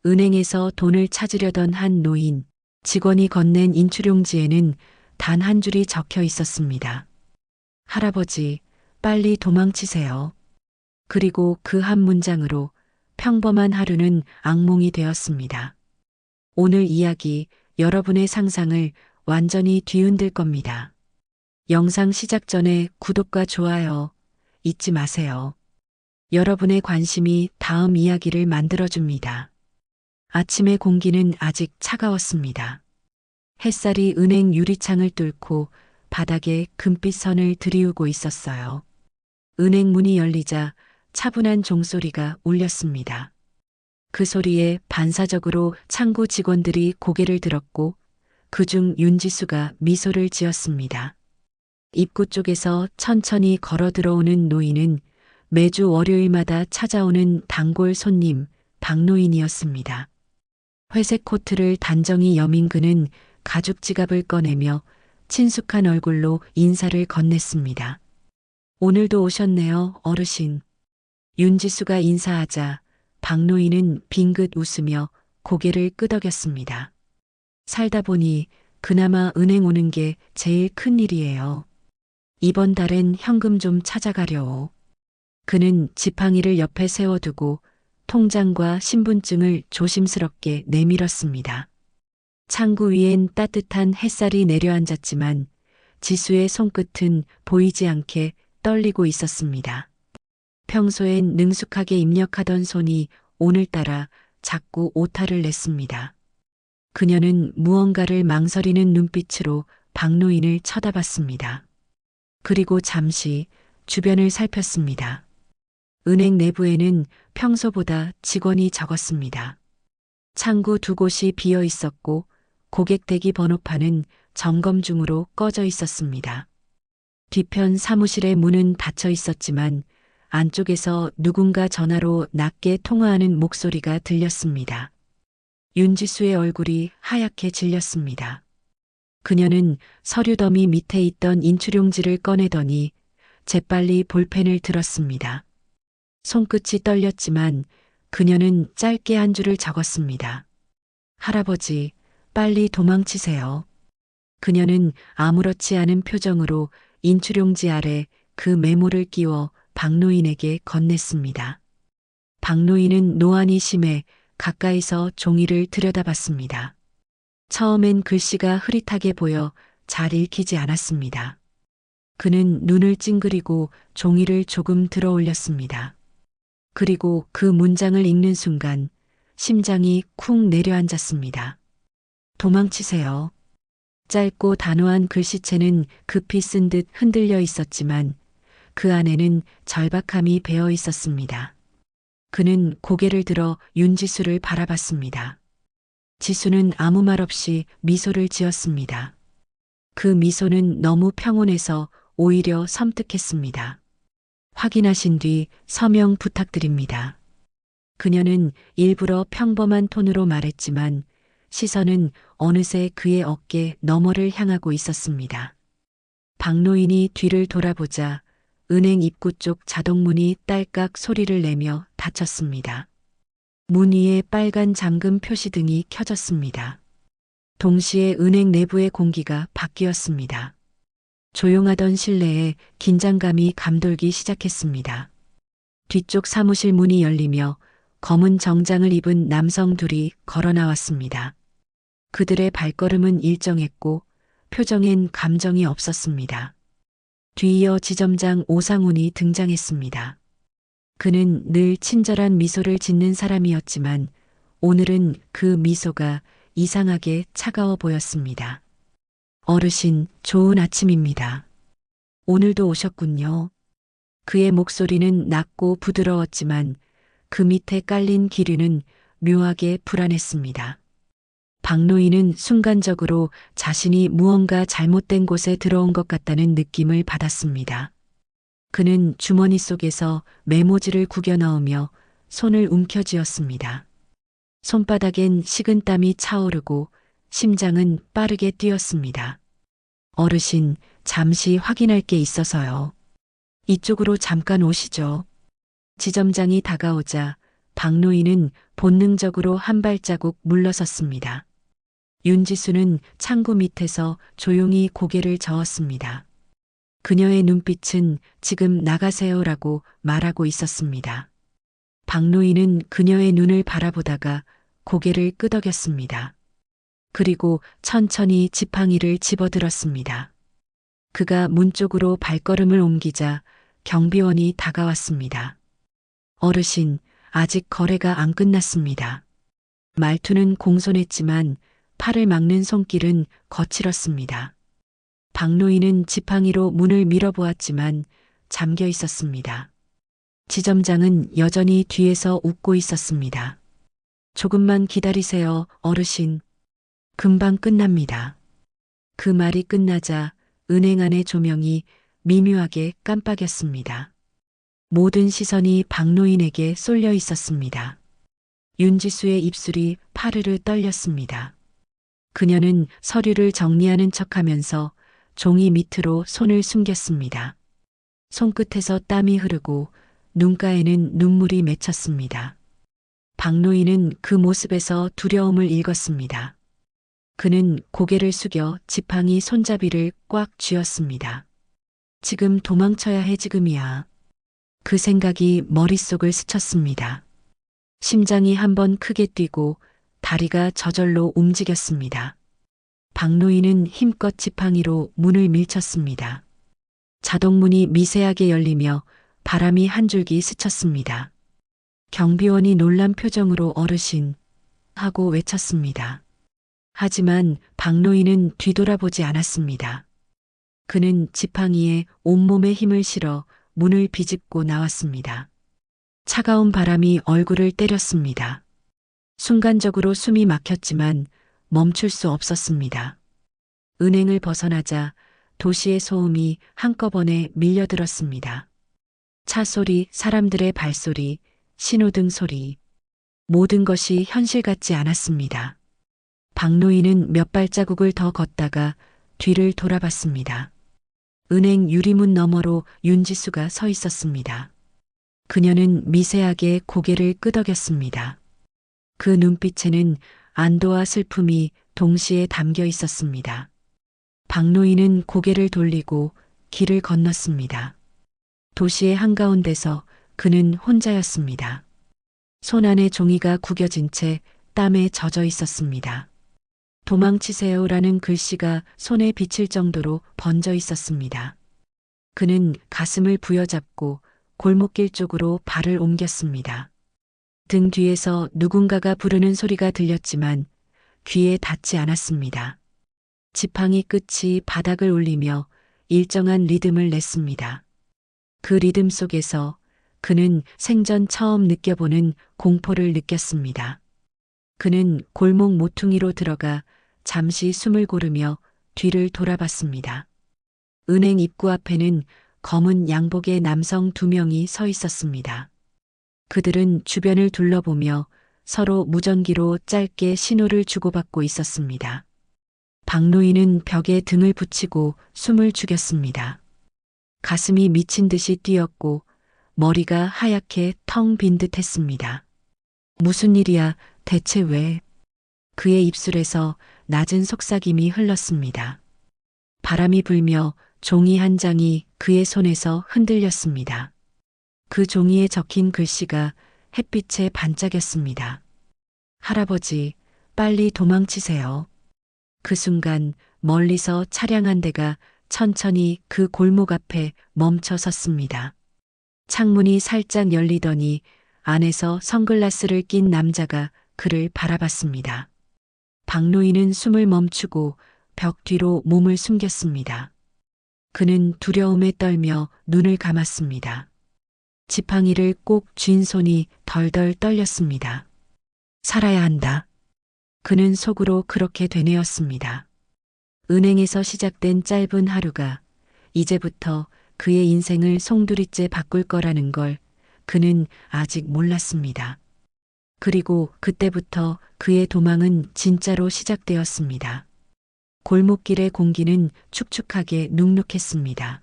은행에서 돈을 찾으려던 한 노인, 직원이 건넨 인출용지에는 단 한 줄이 적혀 있었습니다. 할아버지, 빨리 도망치세요. 그리고 그 한 문장으로 평범한 하루는 악몽이 되었습니다. 오늘 이야기, 여러분의 상상을 완전히 뒤흔들 겁니다. 영상 시작 전에 구독과 좋아요 잊지 마세요. 여러분의 관심이 다음 이야기를 만들어줍니다. 아침의 공기는 아직 차가웠습니다. 햇살이 은행 유리창을 뚫고 바닥에 금빛 선을 들이우고 있었어요. 은행 문이 열리자 차분한 종소리가 울렸습니다. 그 소리에 반사적으로 창구 직원들이 고개를 들었고 그중 윤지수가 미소를 지었습니다. 입구 쪽에서 천천히 걸어 들어오는 노인은 매주 월요일마다 찾아오는 단골 손님 박노인이었습니다. 회색 코트를 단정히 여민 그는 가죽 지갑을 꺼내며 친숙한 얼굴로 인사를 건넸습니다. 오늘도 오셨네요, 어르신. 윤지수가 인사하자 박노인은 빙긋 웃으며 고개를 끄덕였습니다. 살다 보니 그나마 은행 오는 게 제일 큰 일이에요. 이번 달엔 현금 좀 찾아가려오. 그는 지팡이를 옆에 세워두고 통장과 신분증을 조심스럽게 내밀었습니다. 창구 위엔 따뜻한 햇살이 내려앉았지만 지수의 손끝은 보이지 않게 떨리고 있었습니다. 평소엔 능숙하게 입력하던 손이 오늘따라 자꾸 오타를 냈습니다. 그녀는 무언가를 망설이는 눈빛으로 박노인을 쳐다봤습니다. 그리고 잠시 주변을 살폈습니다. 은행 내부에는 평소보다 직원이 적었습니다. 창구 두 곳이 비어 있었고 고객 대기 번호판은 점검 중으로 꺼져 있었습니다. 뒤편 사무실의 문은 닫혀 있었지만 안쪽에서 누군가 전화로 낮게 통화하는 목소리가 들렸습니다. 윤지수의 얼굴이 하얗게 질렸습니다. 그녀는 서류 더미 밑에 있던 인출용지를 꺼내더니 재빨리 볼펜을 들었습니다. 손끝이 떨렸지만 그녀는 짧게 한 줄을 적었습니다. 할아버지, 빨리 도망치세요. 그녀는 아무렇지 않은 표정으로 인출용지 아래 그 메모를 끼워 박노인에게 건넸습니다. 박노인은 노안이 심해 가까이서 종이를 들여다봤습니다. 처음엔 글씨가 흐릿하게 보여 잘 읽히지 않았습니다. 그는 눈을 찡그리고 종이를 조금 들어 올렸습니다. 그리고 그 문장을 읽는 순간 심장이 쿵 내려앉았습니다. 도망치세요. 짧고 단호한 글씨체는 급히 쓴 듯 흔들려 있었지만 그 안에는 절박함이 배어 있었습니다. 그는 고개를 들어 윤지수를 바라봤습니다. 지수는 아무 말 없이 미소를 지었습니다. 그 미소는 너무 평온해서 오히려 섬뜩했습니다. 확인하신 뒤 서명 부탁드립니다. 그녀는 일부러 평범한 톤으로 말했지만 시선은 어느새 그의 어깨 너머를 향하고 있었습니다. 박노인이 뒤를 돌아보자 은행 입구 쪽 자동문이 딸깍 소리를 내며 닫혔습니다. 문 위에 빨간 잠금 표시등이 켜졌습니다. 동시에 은행 내부의 공기가 바뀌었습니다. 조용하던 실내에 긴장감이 감돌기 시작했습니다. 뒤쪽 사무실 문이 열리며 검은 정장을 입은 남성 둘이 걸어 나왔습니다. 그들의 발걸음은 일정했고 표정엔 감정이 없었습니다. 뒤이어 지점장 오상훈이 등장했습니다. 그는 늘 친절한 미소를 짓는 사람이었지만 오늘은 그 미소가 이상하게 차가워 보였습니다. 어르신, 좋은 아침입니다. 오늘도 오셨군요. 그의 목소리는 낮고 부드러웠지만 그 밑에 깔린 기류는 묘하게 불안했습니다. 박노인은 순간적으로 자신이 무언가 잘못된 곳에 들어온 것 같다는 느낌을 받았습니다. 그는 주머니 속에서 메모지를 구겨 넣으며 손을 움켜쥐었습니다. 손바닥엔 식은땀이 차오르고 심장은 빠르게 뛰었습니다. 어르신, 잠시 확인할 게 있어서요. 이쪽으로 잠깐 오시죠. 지점장이 다가오자 박노인은 본능적으로 한 발자국 물러섰습니다. 윤지수는 창구 밑에서 조용히 고개를 저었습니다. 그녀의 눈빛은 지금 나가세요라고 말하고 있었습니다. 박노인은 그녀의 눈을 바라보다가 고개를 끄덕였습니다. 그리고 천천히 지팡이를 집어들었습니다. 그가 문 쪽으로 발걸음을 옮기자 경비원이 다가왔습니다. 어르신, 아직 거래가 안 끝났습니다. 말투는 공손했지만 팔을 막는 손길은 거칠었습니다. 박노인은 지팡이로 문을 밀어보았지만 잠겨 있었습니다. 지점장은 여전히 뒤에서 웃고 있었습니다. 조금만 기다리세요, 어르신. 금방 끝납니다. 그 말이 끝나자 은행 안의 조명이 미묘하게 깜빡였습니다. 모든 시선이 박노인에게 쏠려 있었습니다. 윤지수의 입술이 파르르 떨렸습니다. 그녀는 서류를 정리하는 척하면서 종이 밑으로 손을 숨겼습니다. 손끝에서 땀이 흐르고 눈가에는 눈물이 맺혔습니다. 박노인은 그 모습에서 두려움을 읽었습니다. 그는 고개를 숙여 지팡이 손잡이를 꽉 쥐었습니다. 지금 도망쳐야 해, 지금이야. 그 생각이 머릿속을 스쳤습니다. 심장이 한번 크게 뛰고 다리가 저절로 움직였습니다. 박노인은 힘껏 지팡이로 문을 밀쳤습니다. 자동문이 미세하게 열리며 바람이 한 줄기 스쳤습니다. 경비원이 놀란 표정으로 어르신 하고 외쳤습니다. 하지만 박노인은 뒤돌아보지 않았습니다. 그는 지팡이에 온몸에 힘을 실어 문을 비집고 나왔습니다. 차가운 바람이 얼굴을 때렸습니다. 순간적으로 숨이 막혔지만 멈출 수 없었습니다. 은행을 벗어나자 도시의 소음이 한꺼번에 밀려들었습니다. 차 소리, 사람들의 발소리, 신호등 소리. 모든 것이 현실 같지 않았습니다. 박노인은 몇 발자국을 더 걷다가 뒤를 돌아봤습니다. 은행 유리문 너머로 윤지수가 서 있었습니다. 그녀는 미세하게 고개를 끄덕였습니다. 그 눈빛에는 안도와 슬픔이 동시에 담겨 있었습니다. 박노인은 고개를 돌리고 길을 건넜습니다. 도시의 한가운데서 그는 혼자였습니다. 손 안에 종이가 구겨진 채 땀에 젖어 있었습니다. 도망치세요라는 글씨가 손에 비칠 정도로 번져 있었습니다. 그는 가슴을 부여잡고 골목길 쪽으로 발을 옮겼습니다. 등 뒤에서 누군가가 부르는 소리가 들렸지만 귀에 닿지 않았습니다. 지팡이 끝이 바닥을 울리며 일정한 리듬을 냈습니다. 그 리듬 속에서 그는 생전 처음 느껴보는 공포를 느꼈습니다. 그는 골목 모퉁이로 들어가 잠시 숨을 고르며 뒤를 돌아봤습니다. 은행 입구 앞에는 검은 양복의 남성 2명이 서 있었습니다. 그들은 주변을 둘러보며 서로 무전기로 짧게 신호를 주고받고 있었습니다. 박노인은 벽에 등을 붙이고 숨을 죽였습니다. 가슴이 미친 듯이 뛰었고 머리가 하얗게 텅 빈 듯 했습니다. 무슨 일이야, 대체 왜? 그의 입술에서 낮은 속삭임이 흘렀습니다. 바람이 불며 종이 한 장이 그의 손에서 흔들렸습니다. 그 종이에 적힌 글씨가 햇빛에 반짝였습니다. 할아버지, 빨리 도망치세요. 그 순간 멀리서 차량 한 대가 천천히 그 골목 앞에 멈춰 섰습니다. 창문이 살짝 열리더니 안에서 선글라스를 낀 남자가 그를 바라봤습니다. 박노인은 숨을 멈추고 벽 뒤로 몸을 숨겼습니다. 그는 두려움에 떨며 눈을 감았습니다. 지팡이를 꼭 쥔 손이 덜덜 떨렸습니다. 살아야 한다. 그는 속으로 그렇게 되뇌었습니다. 은행에서 시작된 짧은 하루가 이제부터 그의 인생을 송두리째 바꿀 거라는 걸 그는 아직 몰랐습니다. 그리고 그때부터 그의 도망은 진짜로 시작되었습니다. 골목길의 공기는 축축하게 눅눅했습니다.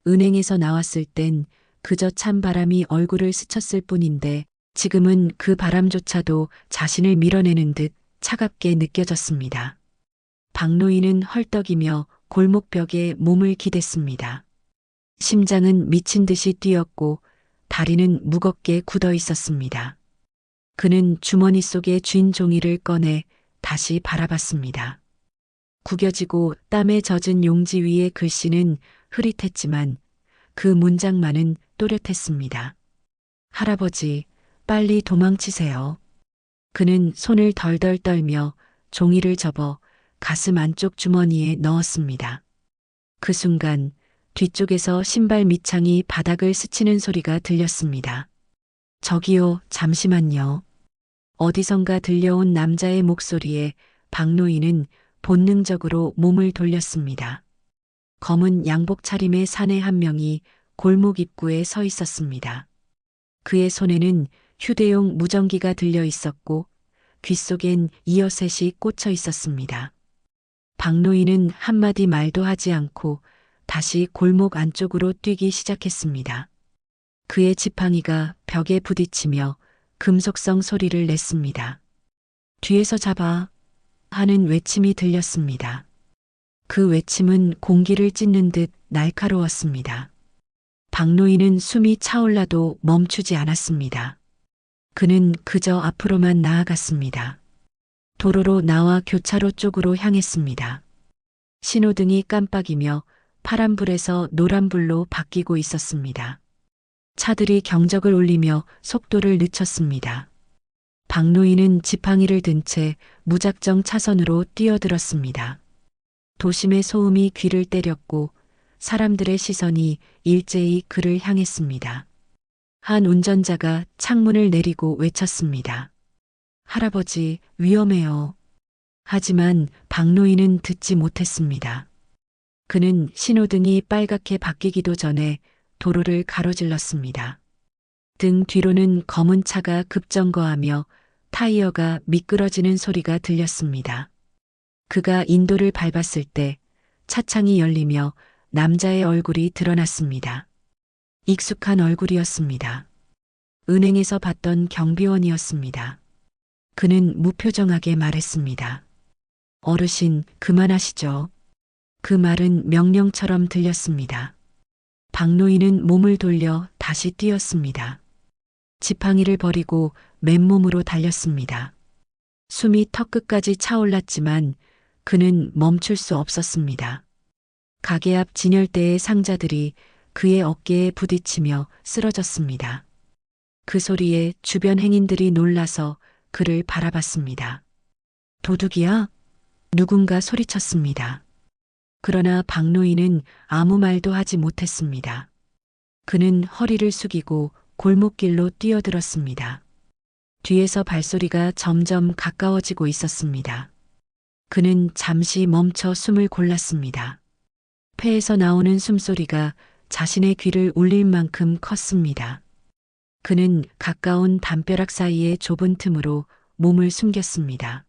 은행에서 나왔을 땐 그저 찬바람이 얼굴을 스쳤을 뿐인데 지금은 그 바람조차도 자신을 밀어내는 듯 차갑게 느껴졌습니다. 박노인은 헐떡이며 골목벽에 몸을 기댔습니다. 심장은 미친 듯이 뛰었고 다리는 무겁게 굳어 있었습니다. 그는 주머니 속에 쥔 종이를 꺼내 다시 바라봤습니다. 구겨지고 땀에 젖은 용지 위의 글씨는 흐릿했지만 그 문장만은 또렷했습니다. 할아버지, 빨리 도망치세요. 그는 손을 덜덜 떨며 종이를 접어 가슴 안쪽 주머니에 넣었습니다. 그 순간 뒤쪽에서 신발 밑창이 바닥을 스치는 소리가 들렸습니다. 저기요, 잠시만요. 어디선가 들려온 남자의 목소리에 박노인은 본능적으로 몸을 돌렸습니다. 검은 양복 차림의 사내 한 명이 골목 입구에 서 있었습니다. 그의 손에는 휴대용 무전기가 들려 있었고 귓속엔 이어셋이 꽂혀 있었습니다. 박노인은 한마디 말도 하지 않고 다시 골목 안쪽으로 뛰기 시작했습니다. 그의 지팡이가 벽에 부딪히며 금속성 소리를 냈습니다. 뒤에서 잡아 하는 외침이 들렸습니다. 그 외침은 공기를 찢는 듯 날카로웠습니다. 박노인은 숨이 차올라도 멈추지 않았습니다. 그는 그저 앞으로만 나아갔습니다. 도로로 나와 교차로 쪽으로 향했습니다. 신호등이 깜빡이며 파란불에서 노란불로 바뀌고 있었습니다. 차들이 경적을 울리며 속도를 늦췄습니다. 박노인은 지팡이를 든 채 무작정 차선으로 뛰어들었습니다. 도심의 소음이 귀를 때렸고 사람들의 시선이 일제히 그를 향했습니다. 한 운전자가 창문을 내리고 외쳤습니다. 할아버지, 위험해요. 하지만 박노인은 듣지 못했습니다. 그는 신호등이 빨갛게 바뀌기도 전에 도로를 가로질렀습니다. 등 뒤로는 검은 차가 급정거하며 타이어가 미끄러지는 소리가 들렸습니다. 그가 인도를 밟았을 때 차창이 열리며 남자의 얼굴이 드러났습니다. 익숙한 얼굴이었습니다. 은행에서 봤던 경비원이었습니다. 그는 무표정하게 말했습니다. 어르신, 그만하시죠. 그 말은 명령처럼 들렸습니다. 박노인은 몸을 돌려 다시 뛰었습니다. 지팡이를 버리고 맨몸으로 달렸습니다. 숨이 턱끝까지 차올랐지만 그는 멈출 수 없었습니다. 가게 앞 진열대의 상자들이 그의 어깨에 부딪히며 쓰러졌습니다. 그 소리에 주변 행인들이 놀라서 그를 바라봤습니다. 도둑이야? 누군가 소리쳤습니다. 그러나 박노인은 아무 말도 하지 못했습니다. 그는 허리를 숙이고 골목길로 뛰어들었습니다. 뒤에서 발소리가 점점 가까워지고 있었습니다. 그는 잠시 멈춰 숨을 골랐습니다. 폐에서 나오는 숨소리가 자신의 귀를 울릴 만큼 컸습니다. 그는 가까운 담벼락 사이의 좁은 틈으로 몸을 숨겼습니다.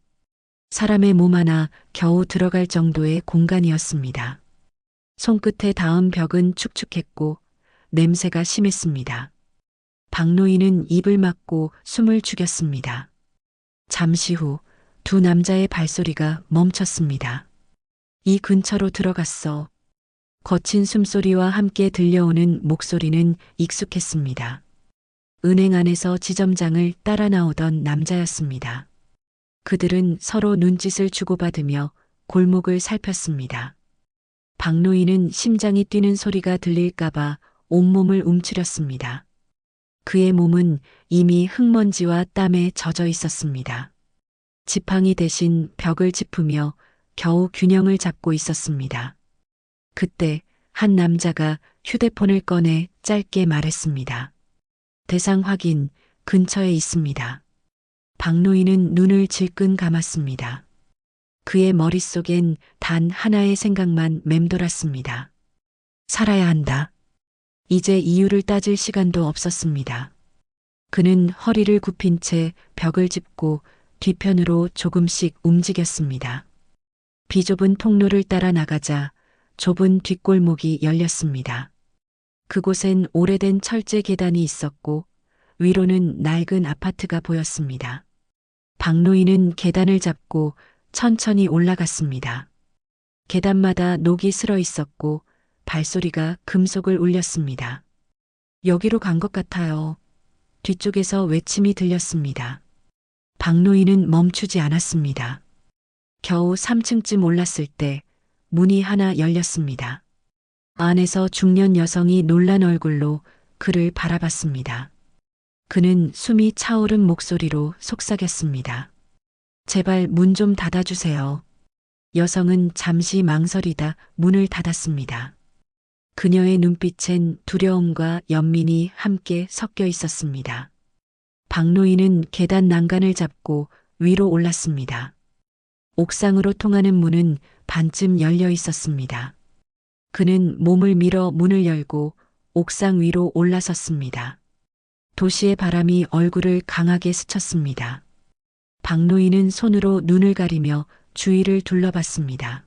사람의 몸 하나 겨우 들어갈 정도의 공간이었습니다. 손끝에 닿은 벽은 축축했고 냄새가 심했습니다. 박노인은 입을 막고 숨을 죽였습니다. 잠시 후 두 남자의 발소리가 멈췄습니다. 이 근처로 들어갔어. 거친 숨소리와 함께 들려오는 목소리는 익숙했습니다. 은행 안에서 지점장을 따라 나오던 남자였습니다. 그들은 서로 눈짓을 주고받으며 골목을 살폈습니다. 박노인은 심장이 뛰는 소리가 들릴까봐 온몸을 움츠렸습니다. 그의 몸은 이미 흙먼지와 땀에 젖어 있었습니다. 지팡이 대신 벽을 짚으며 겨우 균형을 잡고 있었습니다. 그때 한 남자가 휴대폰을 꺼내 짧게 말했습니다. 대상 확인, 근처에 있습니다. 박노인은 눈을 질끈 감았습니다. 그의 머릿속엔 단 하나의 생각만 맴돌았습니다. 살아야 한다. 이제 이유를 따질 시간도 없었습니다. 그는 허리를 굽힌 채 벽을 짚고 뒤편으로 조금씩 움직였습니다. 비좁은 통로를 따라 나가자 좁은 뒷골목이 열렸습니다. 그곳엔 오래된 철제 계단이 있었고 위로는 낡은 아파트가 보였습니다. 박노인은 계단을 잡고 천천히 올라갔습니다. 계단마다 녹이 슬어 있었고 발소리가 금속을 울렸습니다. 여기로 간 것 같아요. 뒤쪽에서 외침이 들렸습니다. 박노인은 멈추지 않았습니다. 겨우 3층쯤 올랐을 때 문이 하나 열렸습니다. 안에서 중년 여성이 놀란 얼굴로 그를 바라봤습니다. 그는 숨이 차오른 목소리로 속삭였습니다. 제발 문 좀 닫아주세요. 여성은 잠시 망설이다 문을 닫았습니다. 그녀의 눈빛엔 두려움과 연민이 함께 섞여 있었습니다. 박노인은 계단 난간을 잡고 위로 올랐습니다. 옥상으로 통하는 문은 반쯤 열려 있었습니다. 그는 몸을 밀어 문을 열고 옥상 위로 올라섰습니다. 도시의 바람이 얼굴을 강하게 스쳤습니다. 박노인은 손으로 눈을 가리며 주위를 둘러봤습니다.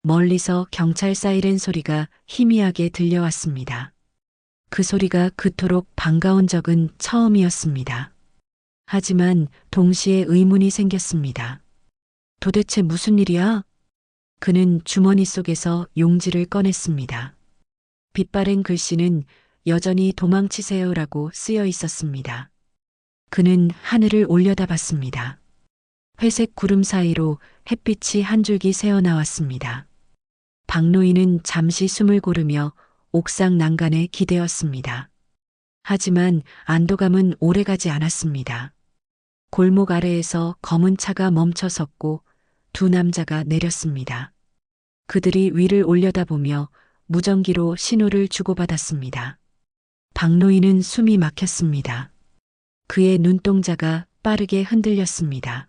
멀리서 경찰 사이렌 소리가 희미하게 들려왔습니다. 그 소리가 그토록 반가운 적은 처음이었습니다. 하지만 동시에 의문이 생겼습니다. 도대체 무슨 일이야? 그는 주머니 속에서 용지를 꺼냈습니다. 빛바랜 글씨는 여전히 도망치세요라고 쓰여 있었습니다. 그는 하늘을 올려다봤습니다. 회색 구름 사이로 햇빛이 한 줄기 새어나왔습니다. 박노인은 잠시 숨을 고르며 옥상 난간에 기대었습니다. 하지만 안도감은 오래가지 않았습니다. 골목 아래에서 검은 차가 멈춰 섰고 두 남자가 내렸습니다. 그들이 위를 올려다보며 무전기로 신호를 주고받았습니다. 박노인은 숨이 막혔습니다. 그의 눈동자가 빠르게 흔들렸습니다.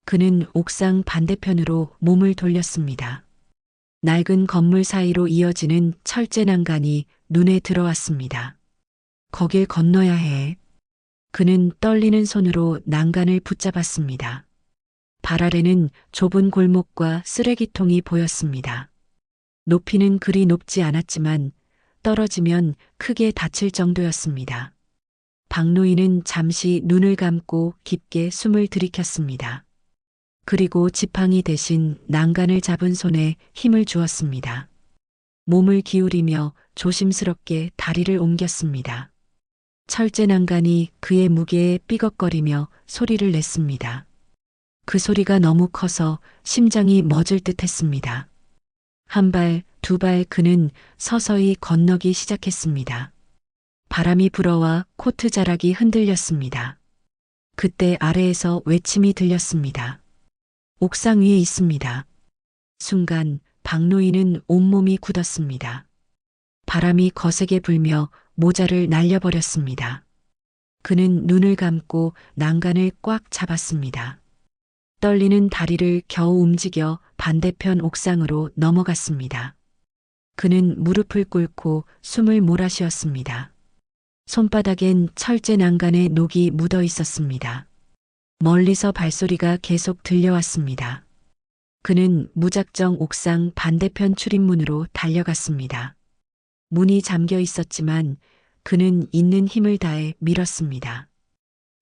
그는 옥상 반대편으로 몸을 돌렸습니다. 낡은 건물 사이로 이어지는 철제 난간이 눈에 들어왔습니다. 거길 건너야 해. 그는 떨리는 손으로 난간을 붙잡았습니다. 발 아래는 좁은 골목과 쓰레기통이 보였습니다. 높이는 그리 높지 않았지만 떨어지면 크게 다칠 정도였습니다. 박노인은 잠시 눈을 감고 깊게 숨을 들이켰습니다. 그리고 지팡이 대신 난간을 잡은 손에 힘을 주었습니다. 몸을 기울이며 조심스럽게 다리를 옮겼습니다. 철제 난간이 그의 무게에 삐걱거리며 소리를 냈습니다. 그 소리가 너무 커서 심장이 멎을 듯 했습니다. 한 발, 두 발 그는 서서히 건너기 시작했습니다. 바람이 불어와 코트 자락이 흔들렸습니다. 그때 아래에서 외침이 들렸습니다. 옥상 위에 있습니다. 순간 박노인은 온몸이 굳었습니다. 바람이 거세게 불며 모자를 날려버렸습니다. 그는 눈을 감고 난간을 꽉 잡았습니다. 떨리는 다리를 겨우 움직여 반대편 옥상으로 넘어갔습니다. 그는 무릎을 꿇고 숨을 몰아쉬었습니다. 손바닥엔 철제 난간에 녹이 묻어 있었습니다. 멀리서 발소리가 계속 들려왔습니다. 그는 무작정 옥상 반대편 출입문으로 달려갔습니다. 문이 잠겨 있었지만 그는 있는 힘을 다해 밀었습니다.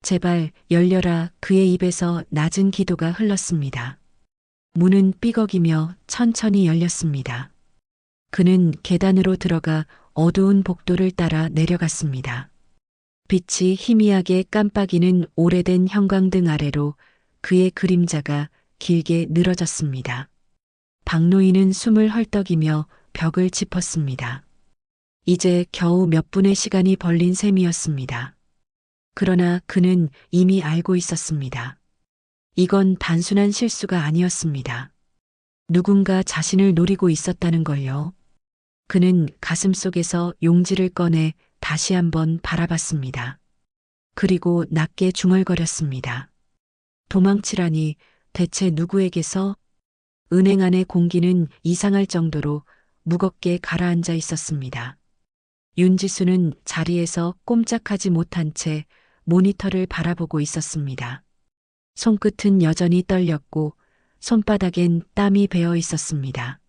제발 열려라. 그의 입에서 낮은 기도가 흘렀습니다. 문은 삐걱이며 천천히 열렸습니다. 그는 계단으로 들어가 어두운 복도를 따라 내려갔습니다. 빛이 희미하게 깜빡이는 오래된 형광등 아래로 그의 그림자가 길게 늘어졌습니다. 박노인은 숨을 헐떡이며 벽을 짚었습니다. 이제 겨우 몇 분의 시간이 벌린 셈이었습니다. 그러나 그는 이미 알고 있었습니다. 이건 단순한 실수가 아니었습니다. 누군가 자신을 노리고 있었다는 걸요. 그는 가슴속에서 용지를 꺼내 다시 한번 바라봤습니다. 그리고 낮게 중얼거렸습니다. 도망치라니 대체 누구에게서? 은행 안의 공기는 이상할 정도로 무겁게 가라앉아 있었습니다. 윤지수는 자리에서 꼼짝하지 못한 채 모니터를 바라보고 있었습니다. 손끝은 여전히 떨렸고 손바닥엔 땀이 배어 있었습니다.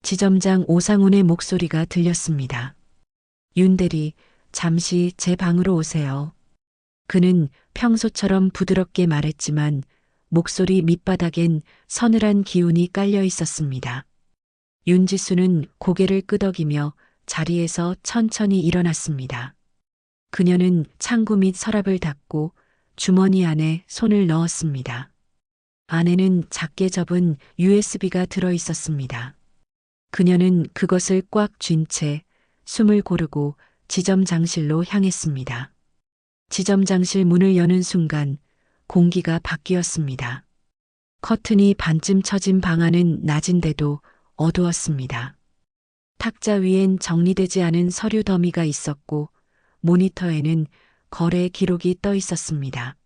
지점장 오상훈의 목소리가 들렸습니다. 윤 대리, 잠시 제 방으로 오세요. 그는 평소처럼 부드럽게 말했지만 목소리 밑바닥엔 서늘한 기운이 깔려 있었습니다. 윤지수는 고개를 끄덕이며 자리에서 천천히 일어났습니다. 그녀는 창구 및 서랍을 닫고 주머니 안에 손을 넣었습니다. 안에는 작게 접은 USB가 들어 있었습니다. 그녀는 그것을 꽉 쥔 채 숨을 고르고 지점 장실로 향했습니다. 지점 장실 문을 여는 순간 공기가 바뀌었습니다. 커튼이 반쯤 쳐진 방 안은 낮인데도 어두웠습니다. 탁자 위엔 정리되지 않은 서류 더미가 있었고 모니터에는 거래 기록이 떠 있었습니다.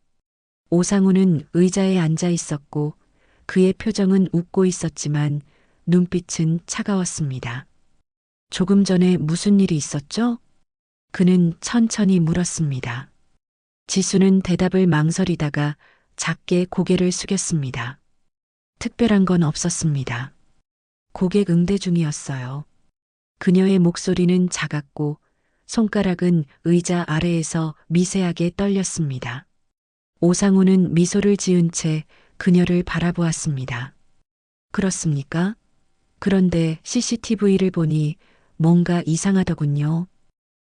오상우는 의자에 앉아 있었고 그의 표정은 웃고 있었지만 눈빛은 차가웠습니다. 조금 전에 무슨 일이 있었죠? 그는 천천히 물었습니다. 지수는 대답을 망설이다가 작게 고개를 숙였습니다. 특별한 건 없었습니다. 고객 응대 중이었어요. 그녀의 목소리는 작았고 손가락은 의자 아래에서 미세하게 떨렸습니다. 오상우는 미소를 지은 채 그녀를 바라보았습니다. 그렇습니까? 그런데 CCTV를 보니 뭔가 이상하더군요.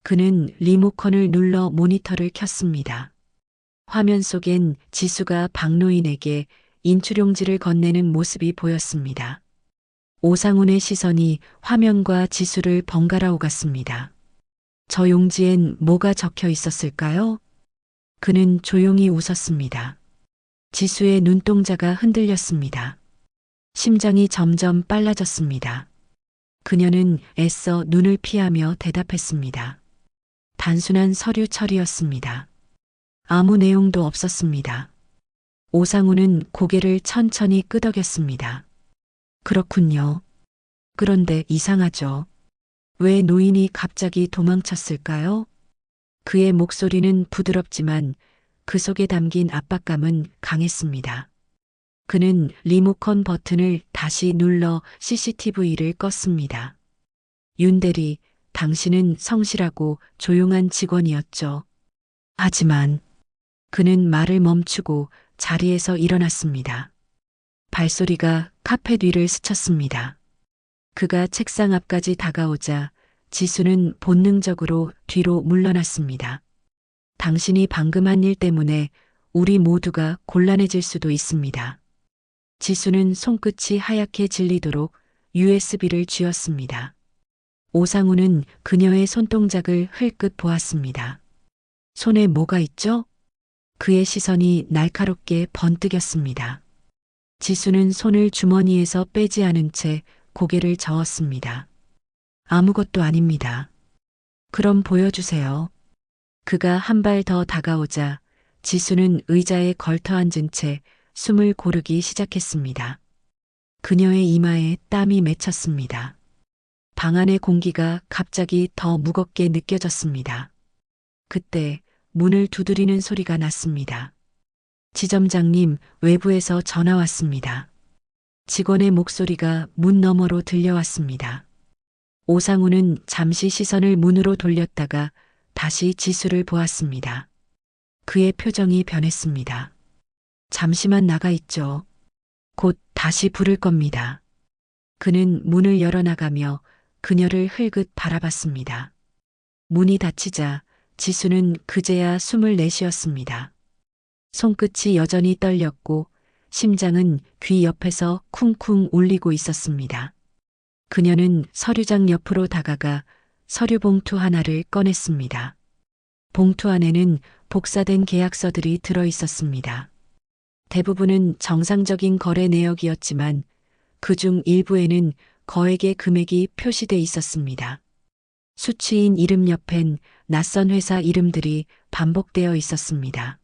그는 리모컨을 눌러 모니터를 켰습니다. 화면 속엔 지수가 박노인에게 인출용지를 건네는 모습이 보였습니다. 오상훈의 시선이 화면과 지수를 번갈아 오갔습니다. 저 용지엔 뭐가 적혀 있었을까요? 그는 조용히 웃었습니다. 지수의 눈동자가 흔들렸습니다. 심장이 점점 빨라졌습니다. 그녀는 애써 눈을 피하며 대답했습니다. 단순한 서류 처리였습니다. 아무 내용도 없었습니다. 오상우는 고개를 천천히 끄덕였습니다. 그렇군요. 그런데 이상하죠. 왜 노인이 갑자기 도망쳤을까요? 그의 목소리는 부드럽지만 그 속에 담긴 압박감은 강했습니다. 그는 리모컨 버튼을 다시 눌러 CCTV를 껐습니다. 윤대리, 당신은 성실하고 조용한 직원이었죠. 하지만 그는 말을 멈추고 자리에서 일어났습니다. 발소리가 카페 뒤를 스쳤습니다. 그가 책상 앞까지 다가오자 지수는 본능적으로 뒤로 물러났습니다. 당신이 방금 한 일 때문에 우리 모두가 곤란해질 수도 있습니다. 지수는 손끝이 하얗게 질리도록 USB를 쥐었습니다. 오상우는 그녀의 손동작을 흘끗 보았습니다. 손에 뭐가 있죠? 그의 시선이 날카롭게 번뜩였습니다. 지수는 손을 주머니에서 빼지 않은 채 고개를 저었습니다. 아무것도 아닙니다. 그럼 보여주세요. 그가 한 발 더 다가오자 지수는 의자에 걸터 앉은 채 숨을 고르기 시작했습니다. 그녀의 이마에 땀이 맺혔습니다. 방 안의 공기가 갑자기 더 무겁게 느껴졌습니다. 그때 문을 두드리는 소리가 났습니다. 지점장님, 외부에서 전화 왔습니다. 직원의 목소리가 문 너머로 들려왔습니다. 오상우는 잠시 시선을 문으로 돌렸다가 다시 지수를 보았습니다. 그의 표정이 변했습니다. 잠시만 나가 있죠. 곧 다시 부를 겁니다. 그는 문을 열어나가며 그녀를 흘긋 바라봤습니다. 문이 닫히자 지수는 그제야 숨을 내쉬었습니다. 손끝이 여전히 떨렸고 심장은 귀 옆에서 쿵쿵 울리고 있었습니다. 그녀는 서류장 옆으로 다가가 서류 봉투 하나를 꺼냈습니다. 봉투 안에는 복사된 계약서들이 들어 있었습니다. 대부분은 정상적인 거래 내역이었지만 그중 일부에는 거액의 금액이 표시돼 있었습니다. 수취인 이름 옆엔 낯선 회사 이름들이 반복되어 있었습니다.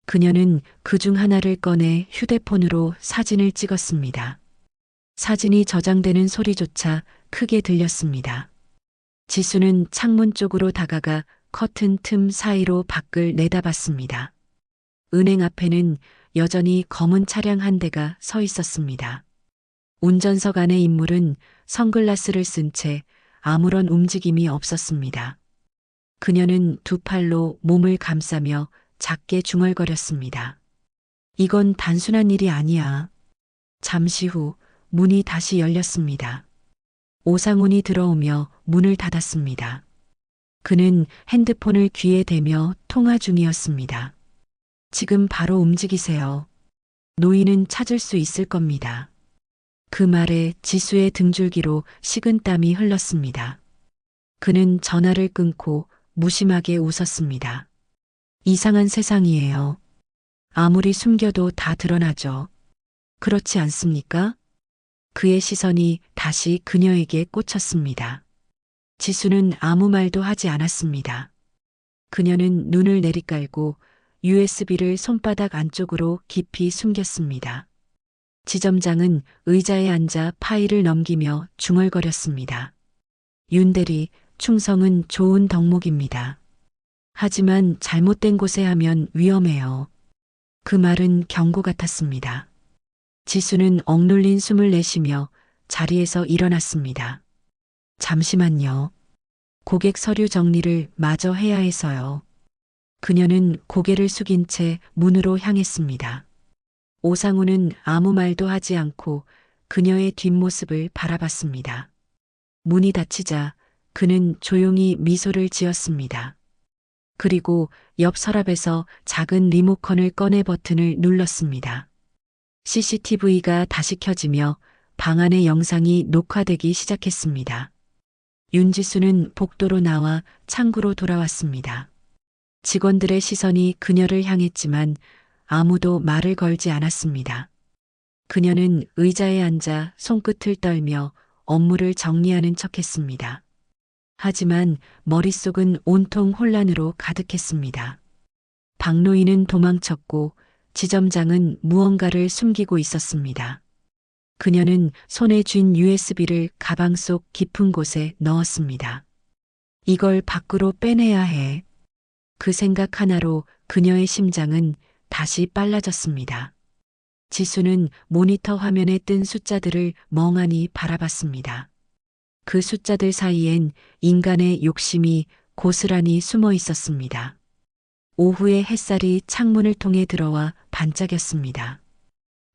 그녀는 그중 하나를 꺼내 휴대폰으로 사진을 찍었습니다. 사진이 저장되는 소리조차 크게 들렸습니다. 지수는 창문 쪽으로 다가가 커튼 틈 사이로 밖을 내다봤습니다. 은행 앞에는 여전히 검은 차량 한 대가 서 있었습니다. 운전석 안의 인물은 선글라스를 쓴 채 아무런 움직임이 없었습니다. 그녀는 두 팔로 몸을 감싸며 작게 중얼거렸습니다. 이건 단순한 일이 아니야. 잠시 후 문이 다시 열렸습니다. 오상훈이 들어오며 문을 닫았습니다. 그는 핸드폰을 귀에 대며 통화 중이었습니다. 지금 바로 움직이세요. 노인은 찾을 수 있을 겁니다. 그 말에 지수의 등줄기로 식은땀이 흘렀습니다. 그는 전화를 끊고 무심하게 웃었습니다. 이상한 세상이에요. 아무리 숨겨도 다 드러나죠. 그렇지 않습니까? 그의 시선이 다시 그녀에게 꽂혔습니다. 지수는 아무 말도 하지 않았습니다. 그녀는 눈을 내리깔고 USB를 손바닥 안쪽으로 깊이 숨겼습니다. 지점장은 의자에 앉아 파일을 넘기며 중얼거렸습니다. 윤대리, 충성은 좋은 덕목입니다. 하지만 잘못된 곳에 하면 위험해요. 그 말은 경고 같았습니다. 지수는 억눌린 숨을 내쉬며 자리에서 일어났습니다. 잠시만요. 고객 서류 정리를 마저 해야 해서요. 그녀는 고개를 숙인 채 문으로 향했습니다. 오상우는 아무 말도 하지 않고 그녀의 뒷모습을 바라봤습니다. 문이 닫히자 그는 조용히 미소를 지었습니다. 그리고 옆 서랍에서 작은 리모컨을 꺼내 버튼을 눌렀습니다. CCTV가 다시 켜지며 방 안의 영상이 녹화되기 시작했습니다. 윤지수는 복도로 나와 창구로 돌아왔습니다. 직원들의 시선이 그녀를 향했지만 아무도 말을 걸지 않았습니다. 그녀는 의자에 앉아 손끝을 떨며 업무를 정리하는 척했습니다. 하지만 머릿속은 온통 혼란으로 가득했습니다. 박노인은 도망쳤고 지점장은 무언가를 숨기고 있었습니다. 그녀는 손에 쥔 USB를 가방 속 깊은 곳에 넣었습니다. 이걸 밖으로 빼내야 해. 그 생각 하나로 그녀의 심장은 다시 빨라졌습니다. 지수는 모니터 화면에 뜬 숫자들을 멍하니 바라봤습니다. 그 숫자들 사이엔 인간의 욕심이 고스란히 숨어 있었습니다. 오후에 햇살이 창문을 통해 들어와 반짝였습니다.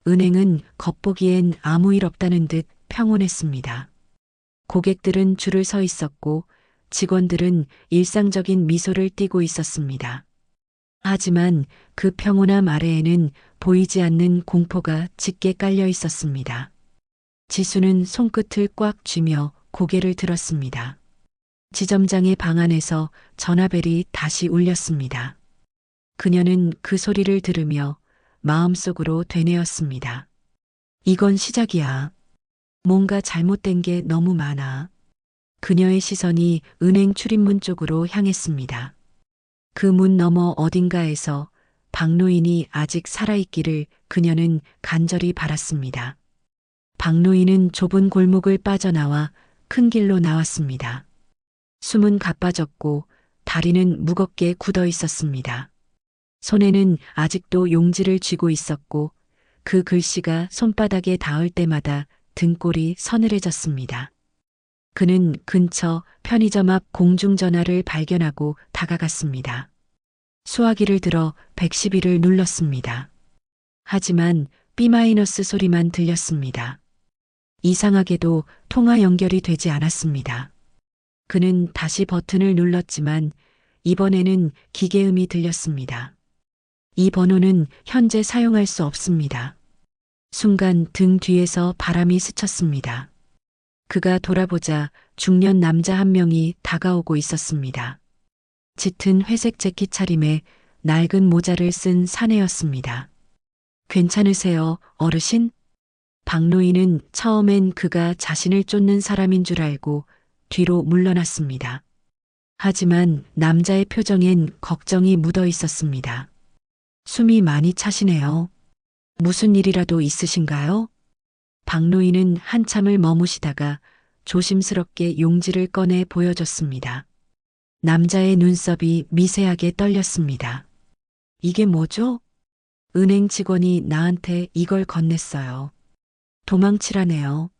은행은 겉보기엔 아무 일 없다는 듯 평온했습니다. 고객들은 줄을 서 있었고 직원들은 일상적인 미소를 띠고 있었습니다. 하지만 그 평온함 아래에는 보이지 않는 공포가 짙게 깔려 있었습니다. 지수는 손끝을 꽉 쥐며 고개를 들었습니다. 지점장의 방 안에서 전화벨이 다시 울렸습니다. 그녀는 그 소리를 들으며 마음속으로 되뇌었습니다. 이건 시작이야. 뭔가 잘못된 게 너무 많아. 그녀의 시선이 은행 출입문 쪽으로 향했습니다. 그 문 너머 어딘가에서 박노인이 아직 살아있기를 그녀는 간절히 바랐습니다. 박노인은 좁은 골목을 빠져나와 큰 길로 나왔습니다. 숨은 가빠졌고 다리는 무겁게 굳어 있었습니다. 손에는 아직도 용지를 쥐고 있었고 그 글씨가 손바닥에 닿을 때마다 등골이 서늘해졌습니다. 그는 근처 편의점 앞 공중전화를 발견하고 다가갔습니다. 수화기를 들어 112를 눌렀습니다. 하지만 B- 소리만 들렸습니다. 이상하게도 통화 연결이 되지 않았습니다. 그는 다시 버튼을 눌렀지만 이번에는 기계음이 들렸습니다. 이 번호는 현재 사용할 수 없습니다. 순간 등 뒤에서 바람이 스쳤습니다. 그가 돌아보자 중년 남자 한 명이 다가오고 있었습니다. 짙은 회색 재킷 차림에 낡은 모자를 쓴 사내였습니다. 괜찮으세요, 어르신? 박노인은 처음엔 그가 자신을 쫓는 사람인 줄 알고 뒤로 물러났습니다. 하지만 남자의 표정엔 걱정이 묻어 있었습니다. 숨이 많이 차시네요. 무슨 일이라도 있으신가요? 박노인은 한참을 머무시다가 조심스럽게 용지를 꺼내 보여줬습니다. 남자의 눈썹이 미세하게 떨렸습니다. 이게 뭐죠? 은행 직원이 나한테 이걸 건넸어요. 도망치라네요.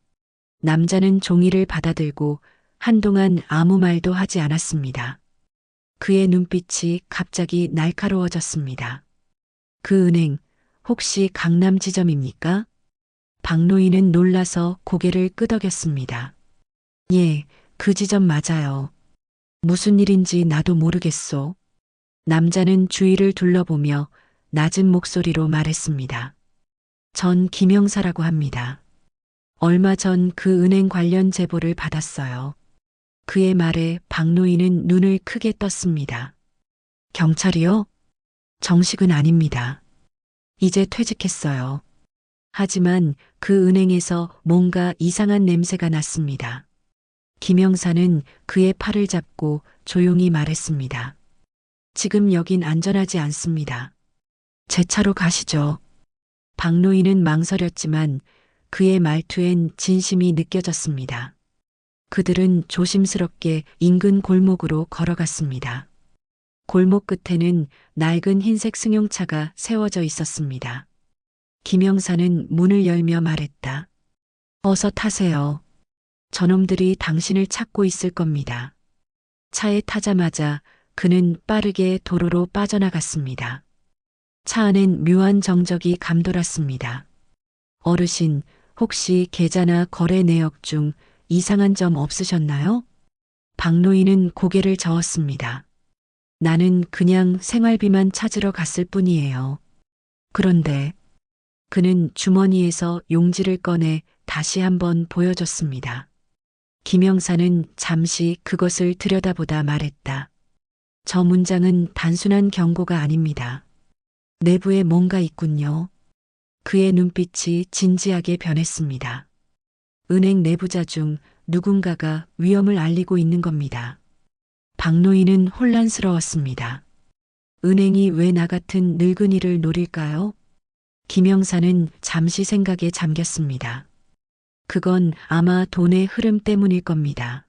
남자는 종이를 받아들고 한동안 아무 말도 하지 않았습니다. 그의 눈빛이 갑자기 날카로워졌습니다. 그 은행, 혹시 강남 지점입니까? 박노인은 놀라서 고개를 끄덕였습니다. 예, 그 지점 맞아요. 무슨 일인지 나도 모르겠소. 남자는 주위를 둘러보며 낮은 목소리로 말했습니다. 전 김영사라고 합니다. 얼마 전 그 은행 관련 제보를 받았어요. 그의 말에 박노인은 눈을 크게 떴습니다. 경찰이요? 정식은 아닙니다. 이제 퇴직했어요. 하지만 그 은행에서 뭔가 이상한 냄새가 났습니다. 김영사는 그의 팔을 잡고 조용히 말했습니다. 지금 여긴 안전하지 않습니다. 제 차로 가시죠. 박노인은 망설였지만 그의 말투엔 진심이 느껴졌습니다. 그들은 조심스럽게 인근 골목으로 걸어갔습니다. 골목 끝에는 낡은 흰색 승용차가 세워져 있었습니다. 김영사는 문을 열며 말했다. 어서 타세요. 저놈들이 당신을 찾고 있을 겁니다. 차에 타자마자 그는 빠르게 도로로 빠져나갔습니다. 차 안엔 묘한 정적이 감돌았습니다. 어르신, 혹시 계좌나 거래 내역 중 이상한 점 없으셨나요? 박노인은 고개를 저었습니다. 나는 그냥 생활비만 찾으러 갔을 뿐이에요. 그런데 그는 주머니에서 용지를 꺼내 다시 한번 보여줬습니다. 김영사는 잠시 그것을 들여다보다 말했다. 저 문장은 단순한 경고가 아닙니다. 내부에 뭔가 있군요. 그의 눈빛이 진지하게 변했습니다. 은행 내부자 중 누군가가 위험을 알리고 있는 겁니다. 박노인은 혼란스러웠습니다. 은행이 왜 나 같은 늙은이를 노릴까요? 김영사는 잠시 생각에 잠겼습니다. 그건 아마 돈의 흐름 때문일 겁니다.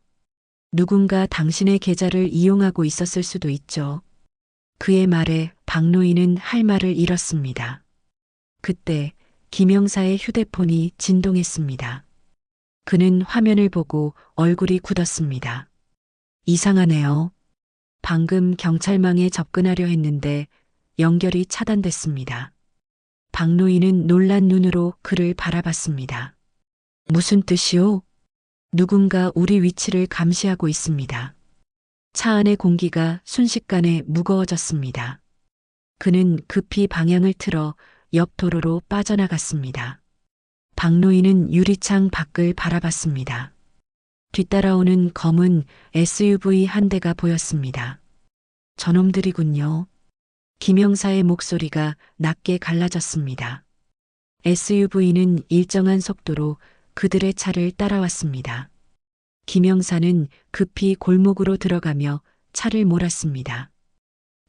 누군가 당신의 계좌를 이용하고 있었을 수도 있죠. 그의 말에 박노인은 할 말을 잃었습니다. 그때 김영사의 휴대폰이 진동했습니다. 그는 화면을 보고 얼굴이 굳었습니다. 이상하네요. 방금 경찰망에 접근하려 했는데 연결이 차단됐습니다. 박노인은 놀란 눈으로 그를 바라봤습니다. 무슨 뜻이오? 누군가 우리 위치를 감시하고 있습니다. 차 안의 공기가 순식간에 무거워졌습니다. 그는 급히 방향을 틀어 옆 도로로 빠져나갔습니다. 박노인은 유리창 밖을 바라봤습니다. 뒤따라오는 검은 SUV 한 대가 보였습니다. 저놈들이군요. 김영사의 목소리가 낮게 갈라졌습니다. SUV는 일정한 속도로 그들의 차를 따라왔습니다. 김영사는 급히 골목으로 들어가며 차를 몰았습니다.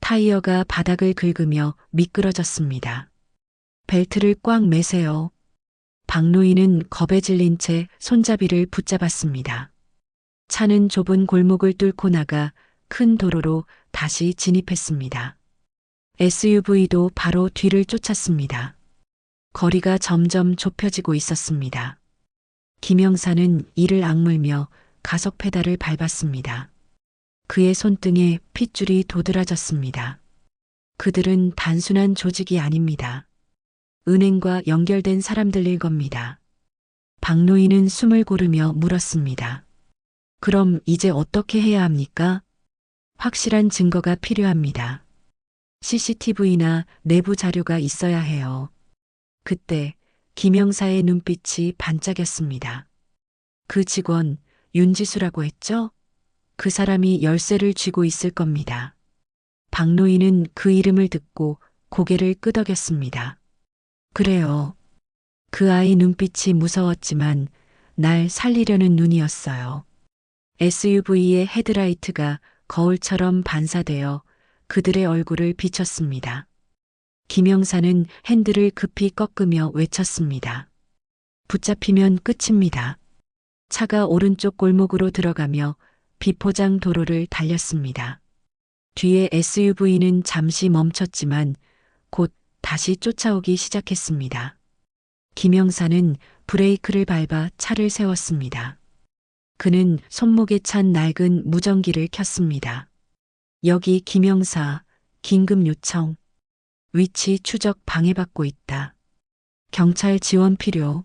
타이어가 바닥을 긁으며 미끄러졌습니다. 벨트를 꽉 매세요. 박노인은 겁에 질린 채 손잡이를 붙잡았습니다. 차는 좁은 골목을 뚫고 나가 큰 도로로 다시 진입했습니다. SUV도 바로 뒤를 쫓았습니다. 거리가 점점 좁혀지고 있었습니다. 김영사는 이를 악물며 가속 페달을 밟았습니다. 그의 손등에 핏줄이 도드라졌습니다. 그들은 단순한 조직이 아닙니다. 은행과 연결된 사람들일 겁니다. 박노인은 숨을 고르며 물었습니다. 그럼 이제 어떻게 해야 합니까? 확실한 증거가 필요합니다. CCTV나 내부 자료가 있어야 해요. 그때 김영사의 눈빛이 반짝였습니다. 그 직원, 윤지수라고 했죠? 그 사람이 열쇠를 쥐고 있을 겁니다. 박노인은 그 이름을 듣고 고개를 끄덕였습니다. 그래요. 그 아이 눈빛이 무서웠지만 날 살리려는 눈이었어요. SUV의 헤드라이트가 거울처럼 반사되어 그들의 얼굴을 비췄습니다. 김영사는 핸들을 급히 꺾으며 외쳤습니다. 붙잡히면 끝입니다. 차가 오른쪽 골목으로 들어가며 비포장 도로를 달렸습니다. 뒤에 SUV는 잠시 멈췄지만 곧 다시 쫓아오기 시작했습니다. 김영사는 브레이크를 밟아 차를 세웠습니다. 그는 손목에 찬 낡은 무전기를 켰습니다. 여기 김영사, 긴급 요청. 위치 추적 방해받고 있다. 경찰 지원 필요.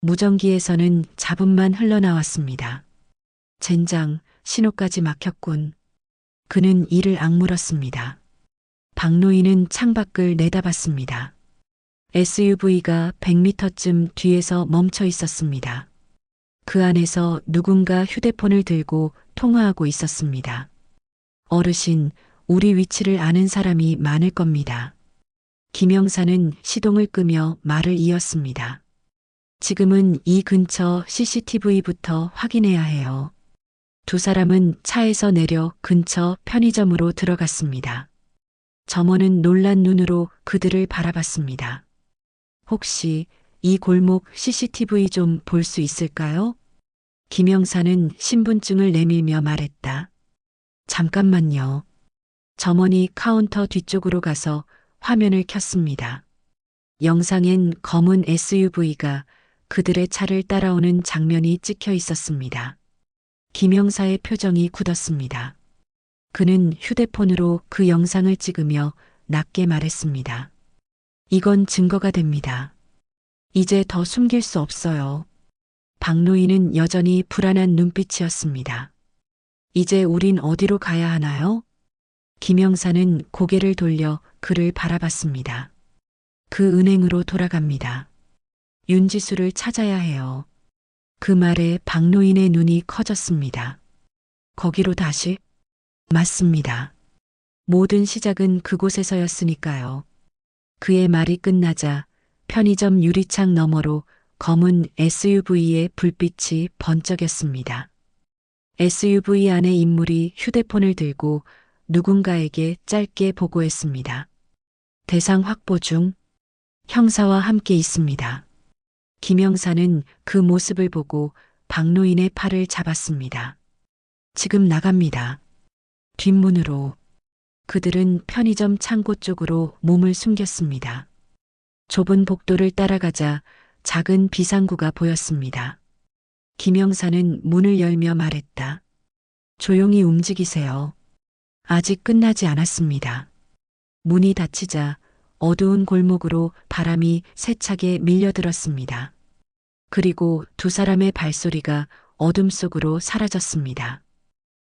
무전기에서는 잡음만 흘러나왔습니다. 젠장, 신호까지 막혔군. 그는 이를 악물었습니다. 박노인은 창밖을 내다봤습니다. SUV가 100m쯤 뒤에서 멈춰 있었습니다. 그 안에서 누군가 휴대폰을 들고 통화하고 있었습니다. 어르신, 우리 위치를 아는 사람이 많을 겁니다. 김영사는 시동을 끄며 말을 이었습니다. 지금은 이 근처 CCTV부터 확인해야 해요. 두 사람은 차에서 내려 근처 편의점으로 들어갔습니다. 점원은 놀란 눈으로 그들을 바라봤습니다. 혹시 이 골목 CCTV 좀 볼 수 있을까요? 김영사는 신분증을 내밀며 말했다. 잠깐만요. 점원이 카운터 뒤쪽으로 가서 화면을 켰습니다. 영상엔 검은 SUV가 그들의 차를 따라오는 장면이 찍혀 있었습니다. 김영사의 표정이 굳었습니다. 그는 휴대폰으로 그 영상을 찍으며 낮게 말했습니다. 이건 증거가 됩니다. 이제 더 숨길 수 없어요. 박노인은 여전히 불안한 눈빛이었습니다. 이제 우린 어디로 가야 하나요? 김영사는 고개를 돌려 그를 바라봤습니다. 그 은행으로 돌아갑니다. 윤지수를 찾아야 해요. 그 말에 박노인의 눈이 커졌습니다. 거기로 다시? 맞습니다. 모든 시작은 그곳에서였으니까요. 그의 말이 끝나자 편의점 유리창 너머로 검은 SUV의 불빛이 번쩍였습니다. SUV 안에 인물이 휴대폰을 들고 누군가에게 짧게 보고했습니다. 대상 확보 중. 형사와 함께 있습니다. 김영사는 그 모습을 보고 박노인의 팔을 잡았습니다. 지금 나갑니다. 뒷문으로. 그들은 편의점 창고 쪽으로 몸을 숨겼습니다. 좁은 복도를 따라가자 작은 비상구가 보였습니다. 김영사는 문을 열며 말했다. 조용히 움직이세요. 아직 끝나지 않았습니다. 문이 닫히자 어두운 골목으로 바람이 세차게 밀려들었습니다. 그리고 두 사람의 발소리가 어둠 속으로 사라졌습니다.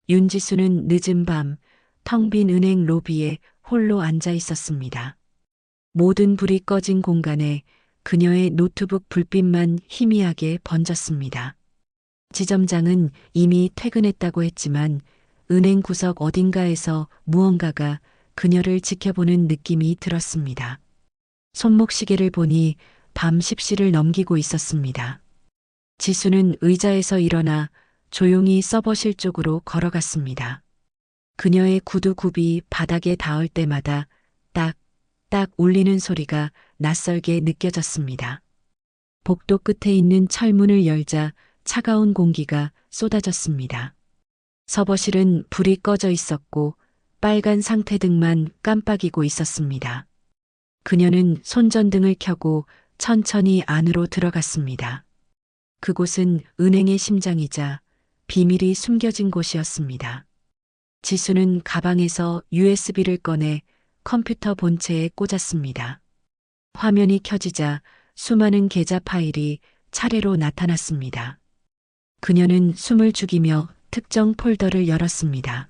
윤지수는 늦은 밤 텅 빈 은행 로비에 홀로 앉아 있었습니다. 모든 불이 꺼진 공간에 그녀의 노트북 불빛만 희미하게 번졌습니다. 지점장은 이미 퇴근했다고 했지만 은행 구석 어딘가에서 무언가가 그녀를 지켜보는 느낌이 들었습니다. 손목시계를 보니 밤 10시를 넘기고 있었습니다. 지수는 의자에서 일어나 조용히 서버실 쪽으로 걸어갔습니다. 그녀의 구두 굽이 바닥에 닿을 때마다 딱, 딱 울리는 소리가 낯설게 느껴졌습니다. 복도 끝에 있는 철문을 열자 차가운 공기가 쏟아졌습니다. 서버실은 불이 꺼져 있었고 빨간 상태등만 깜빡이고 있었습니다. 그녀는 손전등을 켜고 천천히 안으로 들어갔습니다. 그곳은 은행의 심장이자 비밀이 숨겨진 곳이었습니다. 지수는 가방에서 USB를 꺼내 컴퓨터 본체에 꽂았습니다. 화면이 켜지자 수많은 계좌 파일이 차례로 나타났습니다. 그녀는 숨을 죽이며 특정 폴더를 열었습니다.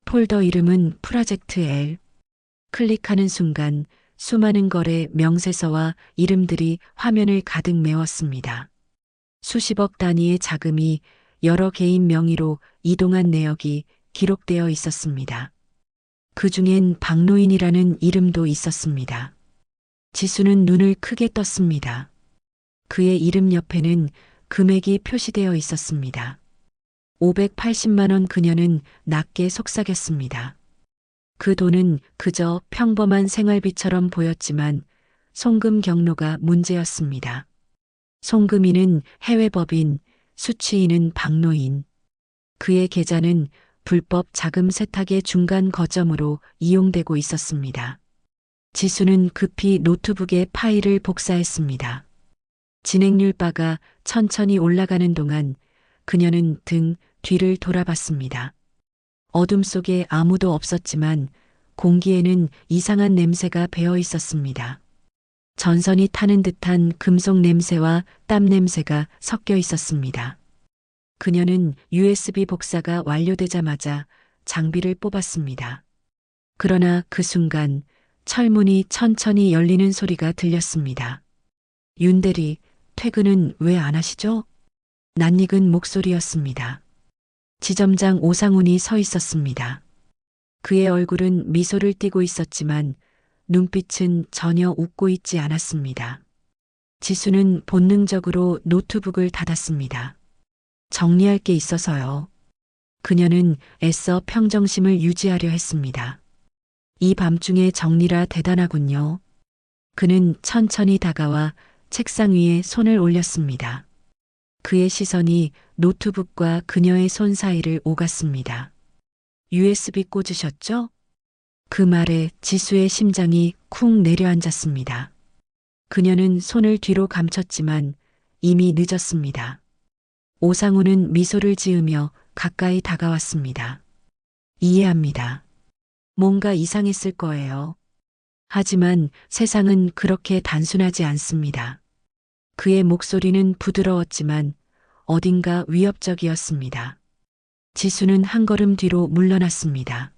폴더 이름은 프로젝트 L. 클릭하는 순간 수많은 거래 명세서와 이름들이 화면을 가득 메웠습니다. 수십억 단위의 자금이 여러 개인 명의로 이동한 내역이 기록되어 있었습니다. 그 중엔 박노인이라는 이름도 있었습니다. 지수는 눈을 크게 떴습니다. 그의 이름 옆에는 금액이 표시되어 있었습니다. 580만 원. 그녀는 낮게 속삭였습니다. 그 돈은 그저 평범한 생활비처럼 보였지만 송금 경로가 문제였습니다. 송금인은 해외 법인, 수취인은 박노인. 그의 계좌는 불법 자금 세탁의 중간 거점으로 이용되고 있었습니다. 지수는 급히 노트북에 파일을 복사했습니다. 진행률 바가 천천히 올라가는 동안 그녀는 등 뒤를 돌아봤습니다. 어둠 속에 아무도 없었지만 공기에는 이상한 냄새가 배어 있었습니다. 전선이 타는 듯한 금속 냄새와 땀 냄새가 섞여 있었습니다. 그녀는 USB 복사가 완료되자마자 장비를 뽑았습니다. 그러나 그 순간 철문이 천천히 열리는 소리가 들렸습니다. 윤대리, 퇴근은 왜 안 하시죠? 낯익은 목소리였습니다. 지점장 오상훈이 서 있었습니다. 그의 얼굴은 미소를 띠고 있었지만 눈빛은 전혀 웃고 있지 않았습니다. 지수는 본능적으로 노트북을 닫았습니다. 정리할 게 있어서요. 그녀는 애써 평정심을 유지하려 했습니다. 이 밤중에 정리라 대단하군요. 그는 천천히 다가와 책상 위에 손을 올렸습니다. 그의 시선이 노트북과 그녀의 손 사이를 오갔습니다. USB 꽂으셨죠? 그 말에 지수의 심장이 쿵 내려앉았습니다. 그녀는 손을 뒤로 감췄지만 이미 늦었습니다. 오상우는 미소를 지으며 가까이 다가왔습니다. 이해합니다. 뭔가 이상했을 거예요. 하지만 세상은 그렇게 단순하지 않습니다. 그의 목소리는 부드러웠지만 어딘가 위협적이었습니다. 지수는 한 걸음 뒤로 물러났습니다.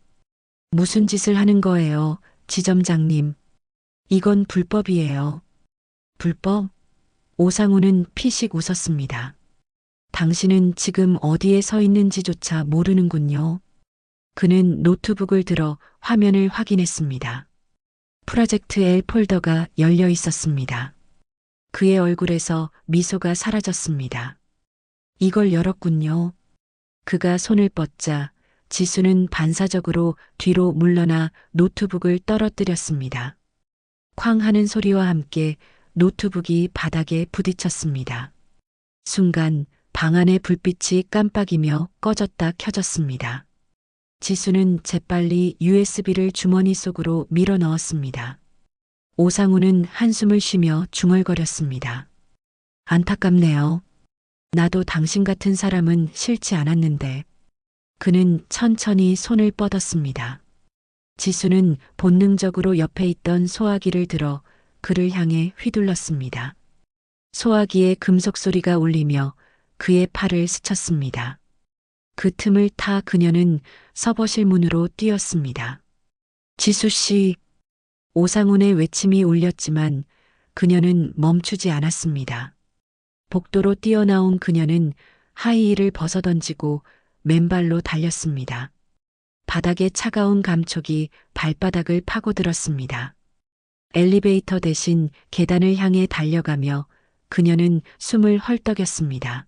무슨 짓을 하는 거예요, 지점장님? 이건 불법이에요. 불법? 오상우는 피식 웃었습니다. 당신은 지금 어디에 서 있는지조차 모르는군요. 그는 노트북을 들어 화면을 확인했습니다. 프로젝트 L 폴더가 열려 있었습니다. 그의 얼굴에서 미소가 사라졌습니다. 이걸 열었군요. 그가 손을 뻗자 지수는 반사적으로 뒤로 물러나 노트북을 떨어뜨렸습니다. 쾅 하는 소리와 함께 노트북이 바닥에 부딪혔습니다. 순간 방 안의 불빛이 깜빡이며 꺼졌다 켜졌습니다. 지수는 재빨리 USB를 주머니 속으로 밀어 넣었습니다. 오상우는 한숨을 쉬며 중얼거렸습니다. 안타깝네요. 나도 당신 같은 사람은 싫지 않았는데. 그는 천천히 손을 뻗었습니다. 지수는 본능적으로 옆에 있던 소화기를 들어 그를 향해 휘둘렀습니다. 소화기의 금속 소리가 울리며 그의 팔을 스쳤습니다. 그 틈을 타 그녀는 서버실 문으로 뛰었습니다. 지수 씨, 오상훈의 외침이 울렸지만 그녀는 멈추지 않았습니다. 복도로 뛰어나온 그녀는 하이힐을 벗어던지고 맨발로 달렸습니다. 바닥에 차가운 감촉이 발바닥을 파고들었습니다. 엘리베이터 대신 계단을 향해 달려가며 그녀는 숨을 헐떡였습니다.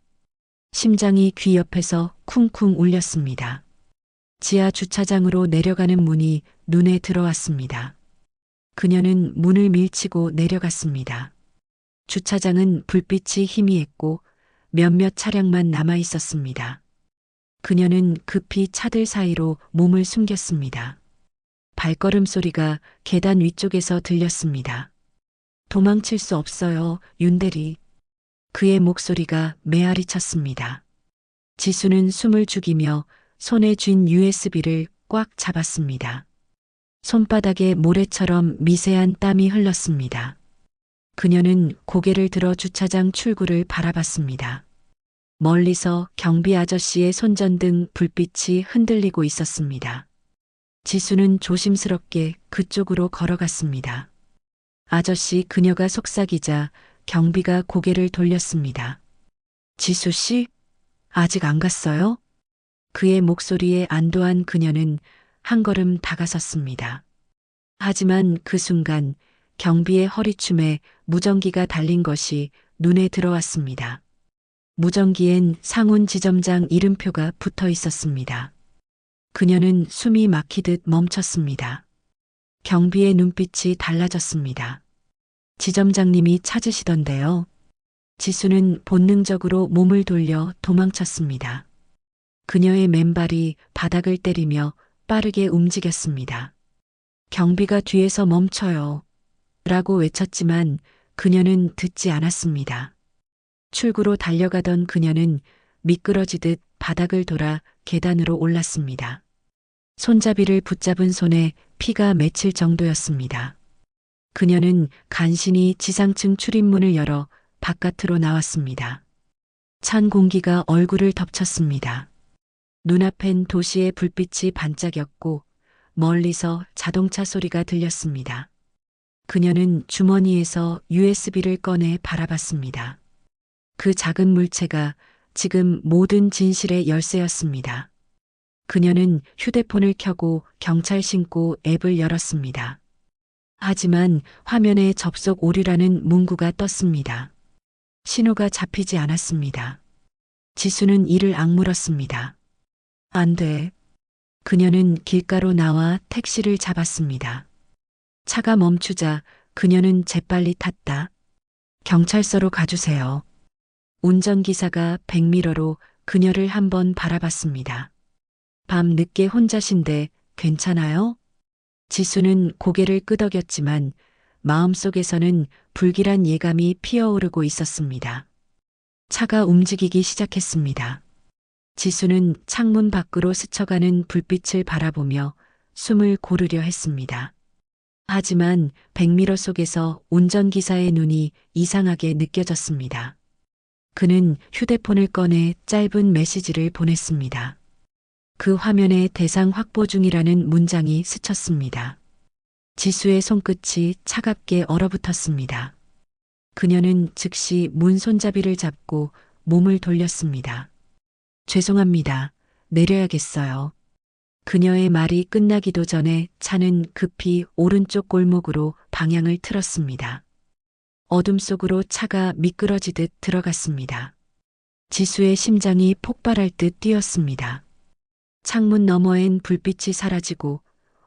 심장이 귀 옆에서 쿵쿵 울렸습니다. 지하 주차장으로 내려가는 문이 눈에 들어왔습니다. 그녀는 문을 밀치고 내려갔습니다. 주차장은 불빛이 희미했고 몇몇 차량만 남아 있었습니다. 그녀는 급히 차들 사이로 몸을 숨겼습니다. 발걸음 소리가 계단 위쪽에서 들렸습니다. 도망칠 수 없어요, 윤대리. 그의 목소리가 메아리 쳤습니다. 지수는 숨을 죽이며 손에 쥔 USB를 꽉 잡았습니다. 손바닥에 모래처럼 미세한 땀이 흘렀습니다. 그녀는 고개를 들어 주차장 출구를 바라봤습니다. 멀리서 경비 아저씨의 손전등 불빛이 흔들리고 있었습니다. 지수는 조심스럽게 그쪽으로 걸어갔습니다. 아저씨 그녀가 속삭이자 경비가 고개를 돌렸습니다. 지수 씨? 아직 안 갔어요? 그의 목소리에 안도한 그녀는 한 걸음 다가섰습니다. 하지만 그 순간 경비의 허리춤에 무전기가 달린 것이 눈에 들어왔습니다. 무전기엔 상훈 지점장 이름표가 붙어 있었습니다. 그녀는 숨이 막히듯 멈췄습니다. 경비의 눈빛이 달라졌습니다. 지점장님이 찾으시던데요. 지수는 본능적으로 몸을 돌려 도망쳤습니다. 그녀의 맨발이 바닥을 때리며 빠르게 움직였습니다. 경비가 뒤에서 멈춰요. 라고 외쳤지만 그녀는 듣지 않았습니다. 출구로 달려가던 그녀는 미끄러지듯 바닥을 돌아 계단으로 올랐습니다. 손잡이를 붙잡은 손에 피가 맺힐 정도였습니다. 그녀는 간신히 지상층 출입문을 열어 바깥으로 나왔습니다. 찬 공기가 얼굴을 덮쳤습니다. 눈앞엔 도시의 불빛이 반짝였고 멀리서 자동차 소리가 들렸습니다. 그녀는 주머니에서 USB를 꺼내 바라봤습니다. 그 작은 물체가 지금 모든 진실의 열쇠였습니다. 그녀는 휴대폰을 켜고 경찰 신고 앱을 열었습니다. 하지만 화면에 접속 오류라는 문구가 떴습니다. 신호가 잡히지 않았습니다. 지수는 이를 악물었습니다. 안 돼. 그녀는 길가로 나와 택시를 잡았습니다. 차가 멈추자 그녀는 재빨리 탔다. 경찰서로 가주세요. 운전기사가 백미러로 그녀를 한번 바라봤습니다. 밤 늦게 혼자신데 괜찮아요? 지수는 고개를 끄덕였지만 마음속에서는 불길한 예감이 피어오르고 있었습니다. 차가 움직이기 시작했습니다. 지수는 창문 밖으로 스쳐가는 불빛을 바라보며 숨을 고르려 했습니다. 하지만 백미러 속에서 운전기사의 눈이 이상하게 느껴졌습니다. 그는 휴대폰을 꺼내 짧은 메시지를 보냈습니다. 그 화면에 대상 확보 중이라는 문장이 스쳤습니다. 지수의 손끝이 차갑게 얼어붙었습니다. 그녀는 즉시 문 손잡이를 잡고 몸을 돌렸습니다. 죄송합니다. 내려야겠어요. 그녀의 말이 끝나기도 전에 차는 급히 오른쪽 골목으로 방향을 틀었습니다. 어둠 속으로 차가 미끄러지듯 들어갔습니다. 지수의 심장이 폭발할 듯 뛰었습니다. 창문 너머엔 불빛이 사라지고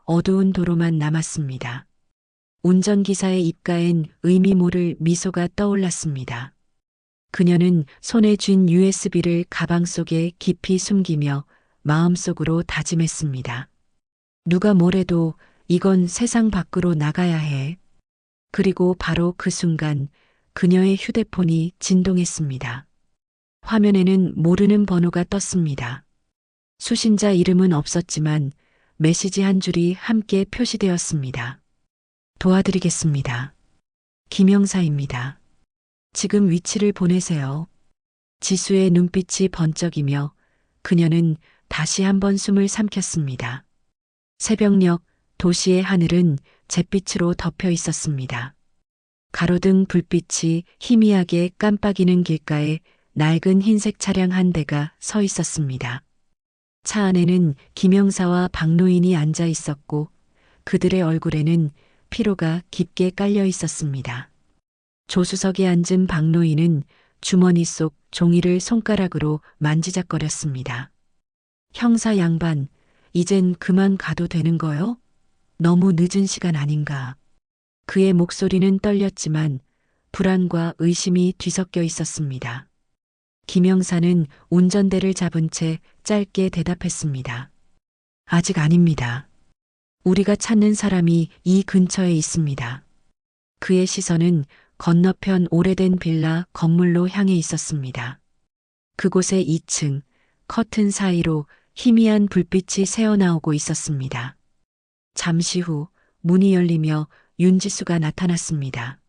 어두운 도로만 남았습니다. 운전기사의 입가엔 의미 모를 미소가 떠올랐습니다. 그녀는 손에 쥔 USB를 가방 속에 깊이 숨기며 마음속으로 다짐했습니다. 누가 뭐래도 이건 세상 밖으로 나가야 해. 그리고 바로 그 순간 그녀의 휴대폰이 진동했습니다. 화면에는 모르는 번호가 떴습니다. 수신자 이름은 없었지만 메시지 한 줄이 함께 표시되었습니다. 도와드리겠습니다. 김영사입니다. 지금 위치를 보내세요. 지수의 눈빛이 번쩍이며 그녀는 다시 한번 숨을 삼켰습니다. 새벽녘 도시의 하늘은 잿빛으로 덮여 있었습니다. 가로등 불빛이 희미하게 깜빡이는 길가에 낡은 흰색 차량 한 대가 서 있었습니다. 차 안에는 김영사와 박노인이 앉아 있었고 그들의 얼굴에는 피로가 깊게 깔려 있었습니다. 조수석에 앉은 박노인은 주머니 속 종이를 손가락으로 만지작거렸습니다. 형사 양반, 이젠 그만 가도 되는 거요? 너무 늦은 시간 아닌가. 그의 목소리는 떨렸지만 불안과 의심이 뒤섞여 있었습니다. 김영사는 운전대를 잡은 채 짧게 대답했습니다. 아직 아닙니다. 우리가 찾는 사람이 이 근처에 있습니다. 그의 시선은 건너편 오래된 빌라 건물로 향해 있었습니다. 그곳의 2층 커튼 사이로 희미한 불빛이 새어나오고 있었습니다. 잠시 후 문이 열리며 윤지수가 나타났습니다.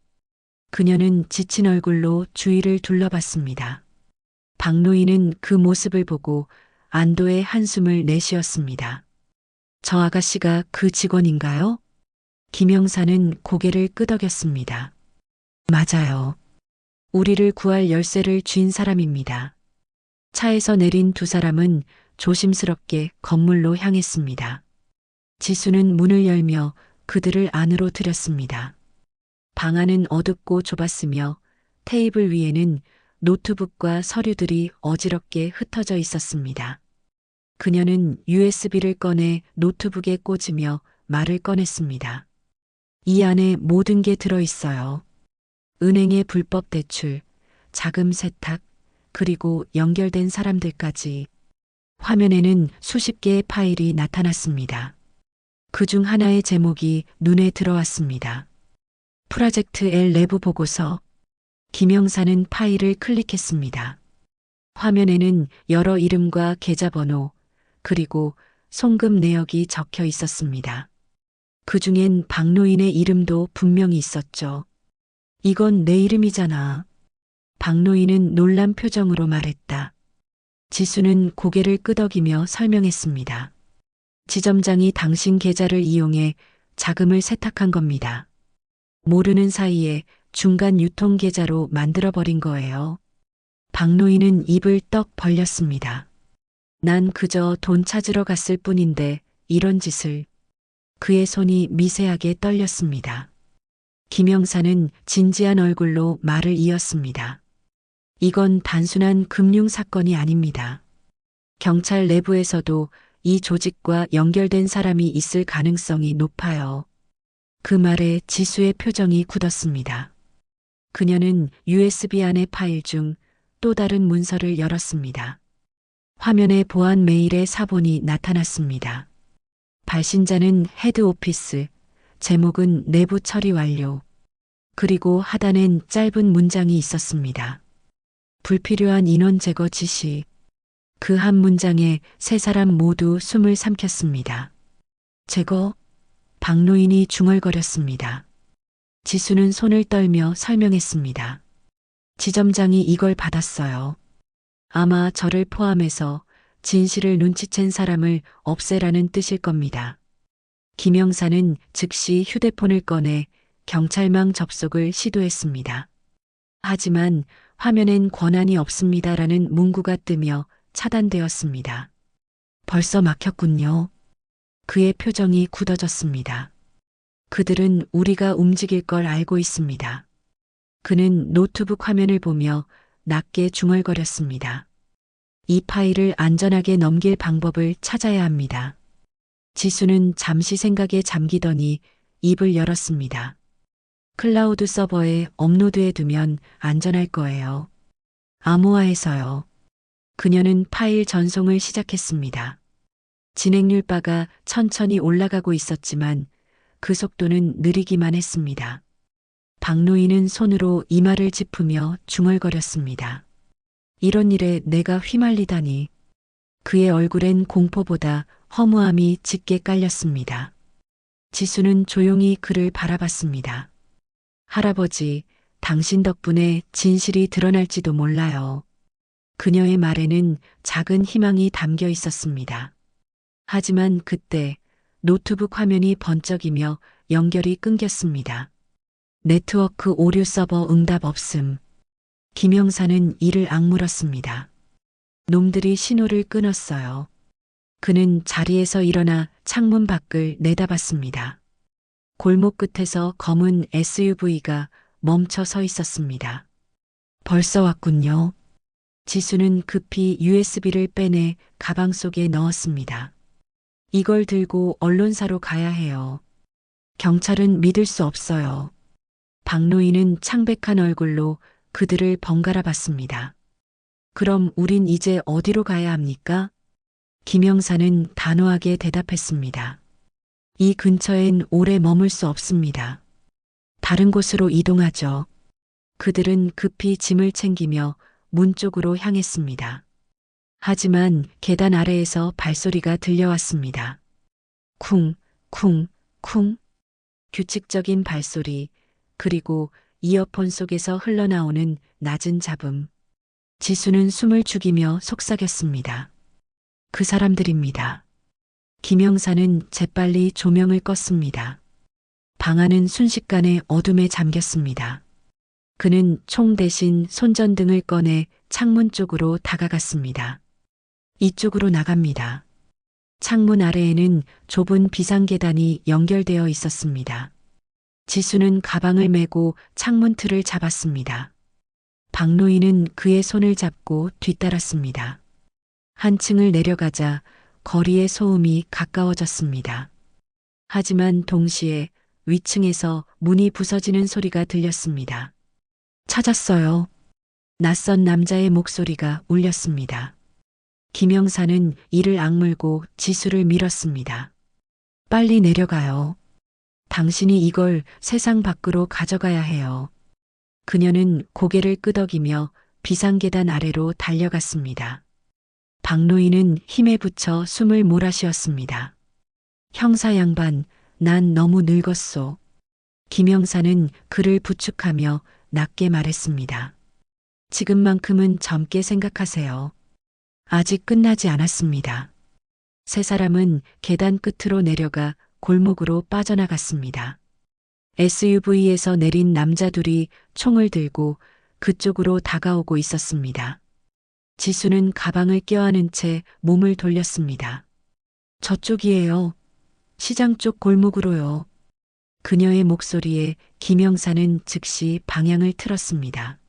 그녀는 지친 얼굴로 주위를 둘러봤습니다. 박노인은 그 모습을 보고 안도의 한숨을 내쉬었습니다. 저 아가씨가 그 직원인가요? 김영사는 고개를 끄덕였습니다. 맞아요. 우리를 구할 열쇠를 쥔 사람입니다. 차에서 내린 두 사람은 조심스럽게 건물로 향했습니다. 지수는 문을 열며 그들을 안으로 들였습니다. 방 안은 어둡고 좁았으며 테이블 위에는 노트북과 서류들이 어지럽게 흩어져 있었습니다. 그녀는 USB를 꺼내 노트북에 꽂으며 말을 꺼냈습니다. 이 안에 모든 게 들어있어요. 은행의 불법 대출, 자금 세탁, 그리고 연결된 사람들까지. 화면에는 수십 개의 파일이 나타났습니다. 그중 하나의 제목이 눈에 들어왔습니다. 프로젝트 L 내부 보고서. 김영사는 파일을 클릭했습니다. 화면에는 여러 이름과 계좌번호, 그리고 송금 내역이 적혀 있었습니다. 그 중엔 박노인의 이름도 분명히 있었죠. 이건 내 이름이잖아. 박노인은 놀란 표정으로 말했다. 지수는 고개를 끄덕이며 설명했습니다. 지점장이 당신 계좌를 이용해 자금을 세탁한 겁니다. 모르는 사이에 중간 유통 계좌로 만들어버린 거예요. 박노인은 입을 떡 벌렸습니다. 난 그저 돈 찾으러 갔을 뿐인데 이런 짓을. 그의 손이 미세하게 떨렸습니다. 김영사는 진지한 얼굴로 말을 이었습니다. 이건 단순한 금융 사건이 아닙니다. 경찰 내부에서도 이 조직과 연결된 사람이 있을 가능성이 높아요. 그 말에 지수의 표정이 굳었습니다. 그녀는 USB 안의 파일 중 또 다른 문서를 열었습니다. 화면에 보안 메일의 사본이 나타났습니다. 발신자는 헤드오피스, 제목은 내부 처리 완료. 그리고 하단엔 짧은 문장이 있었습니다. 불필요한 인원 제거 지시. 그 한 문장에 세 사람 모두 숨을 삼켰습니다. 제거? 박노인이 중얼거렸습니다. 지수는 손을 떨며 설명했습니다. 지점장이 이걸 받았어요. 아마 저를 포함해서 진실을 눈치챈 사람을 없애라는 뜻일 겁니다. 김영사는 즉시 휴대폰을 꺼내 경찰망 접속을 시도했습니다. 하지만 화면엔 권한이 없습니다라는 문구가 뜨며 차단되었습니다. 벌써 막혔군요. 그의 표정이 굳어졌습니다. 그들은 우리가 움직일 걸 알고 있습니다. 그는 노트북 화면을 보며 낮게 중얼거렸습니다. 이 파일을 안전하게 넘길 방법을 찾아야 합니다. 지수는 잠시 생각에 잠기더니 입을 열었습니다. 클라우드 서버에 업로드해 두면 안전할 거예요. 암호화해서요. 그녀는 파일 전송을 시작했습니다. 진행률 바가 천천히 올라가고 있었지만 그 속도는 느리기만 했습니다. 박노인은 손으로 이마를 짚으며 중얼거렸습니다. 이런 일에 내가 휘말리다니. 그의 얼굴엔 공포보다 허무함이 짙게 깔렸습니다. 지수는 조용히 그를 바라봤습니다. 할아버지, 당신 덕분에 진실이 드러날지도 몰라요. 그녀의 말에는 작은 희망이 담겨 있었습니다. 하지만 그때 노트북 화면이 번쩍이며 연결이 끊겼습니다. 네트워크 오류 서버 응답 없음. 김영사는 이를 악물었습니다. 놈들이 신호를 끊었어요. 그는 자리에서 일어나 창문 밖을 내다봤습니다. 골목 끝에서 검은 SUV가 멈춰 서 있었습니다. 벌써 왔군요. 지수는 급히 USB를 빼내 가방 속에 넣었습니다. 이걸 들고 언론사로 가야 해요. 경찰은 믿을 수 없어요. 박노인은 창백한 얼굴로 그들을 번갈아 봤습니다. 그럼 우린 이제 어디로 가야 합니까? 김영사는 단호하게 대답했습니다. 이 근처엔 오래 머물 수 없습니다. 다른 곳으로 이동하죠. 그들은 급히 짐을 챙기며 문 쪽으로 향했습니다. 하지만 계단 아래에서 발소리가 들려왔습니다. 쿵, 쿵, 쿵. 규칙적인 발소리, 그리고 이어폰 속에서 흘러나오는 낮은 잡음. 지수는 숨을 죽이며 속삭였습니다. 그 사람들입니다. 김영사는 재빨리 조명을 껐습니다. 방 안은 순식간에 어둠에 잠겼습니다. 그는 총 대신 손전등을 꺼내 창문 쪽으로 다가갔습니다. 이쪽으로 나갑니다. 창문 아래에는 좁은 비상계단이 연결되어 있었습니다. 지수는 가방을 메고 창문 틀을 잡았습니다. 박노인은 그의 손을 잡고 뒤따랐습니다. 한층을 내려가자 거리의 소음이 가까워졌습니다. 하지만 동시에 위층에서 문이 부서지는 소리가 들렸습니다. 찾았어요. 낯선 남자의 목소리가 울렸습니다. 김영사는 이를 악물고 지수를 밀었습니다. 빨리 내려가요. 당신이 이걸 세상 밖으로 가져가야 해요. 그녀는 고개를 끄덕이며 비상계단 아래로 달려갔습니다. 박노인은 힘에 부쳐 숨을 몰아쉬었습니다. 형사 양반, 난 너무 늙었소. 김영사는 그를 부축하며 낮게 말했습니다. 지금만큼은 젊게 생각하세요. 아직 끝나지 않았습니다. 세 사람은 계단 끝으로 내려가 골목으로 빠져나갔습니다. SUV에서 내린 남자 둘이 총을 들고 그쪽으로 다가오고 있었습니다. 지수는 가방을 껴안은 채 몸을 돌렸습니다. 저쪽이에요. 시장 쪽 골목으로요. 그녀의 목소리에 김영사는 즉시 방향을 틀었습니다.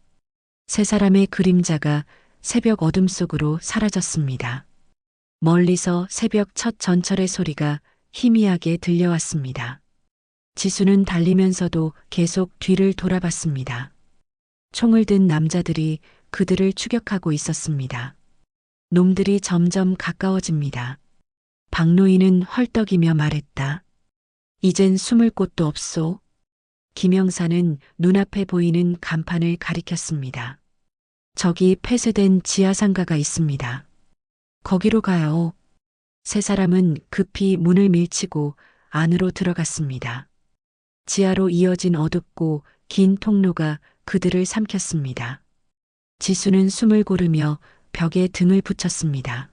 세 사람의 그림자가 새벽 어둠 속으로 사라졌습니다. 멀리서 새벽 첫 전철의 소리가 희미하게 들려왔습니다. 지수는 달리면서도 계속 뒤를 돌아봤습니다. 총을 든 남자들이 그들을 추격하고 있었습니다. 놈들이 점점 가까워집니다. 박노인은 헐떡이며 말했다. 이젠 숨을 곳도 없소. 김영사는 눈앞에 보이는 간판을 가리켰습니다. 저기 폐쇄된 지하상가가 있습니다. 거기로 가요. 세 사람은 급히 문을 밀치고 안으로 들어갔습니다. 지하로 이어진 어둡고 긴 통로가 그들을 삼켰습니다. 지수는 숨을 고르며 벽에 등을 붙였습니다.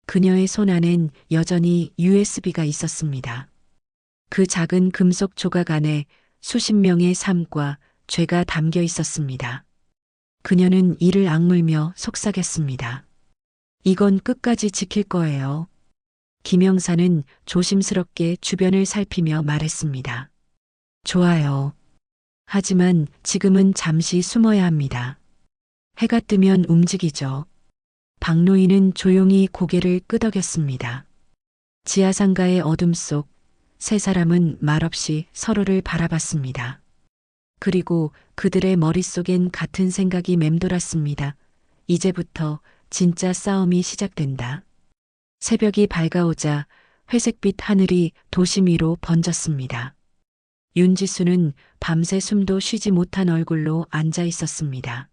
그녀의 손 안엔 여전히 USB가 있었습니다. 그 작은 금속 조각 안에 수십 명의 삶과 죄가 담겨 있었습니다. 그녀는 이를 악물며 속삭였습니다. 이건 끝까지 지킬 거예요. 김영사는 조심스럽게 주변을 살피며 말했습니다. 좋아요. 하지만 지금은 잠시 숨어야 합니다. 해가 뜨면 움직이죠. 박노인은 조용히 고개를 끄덕였습니다. 지하상가의 어둠 속 세 사람은 말없이 서로를 바라봤습니다. 그리고 그들의 머릿속엔 같은 생각이 맴돌았습니다. 이제부터 진짜 싸움이 시작된다. 새벽이 밝아오자 회색빛 하늘이 도심 위로 번졌습니다. 윤지수는 밤새 숨도 쉬지 못한 얼굴로 앉아 있었습니다.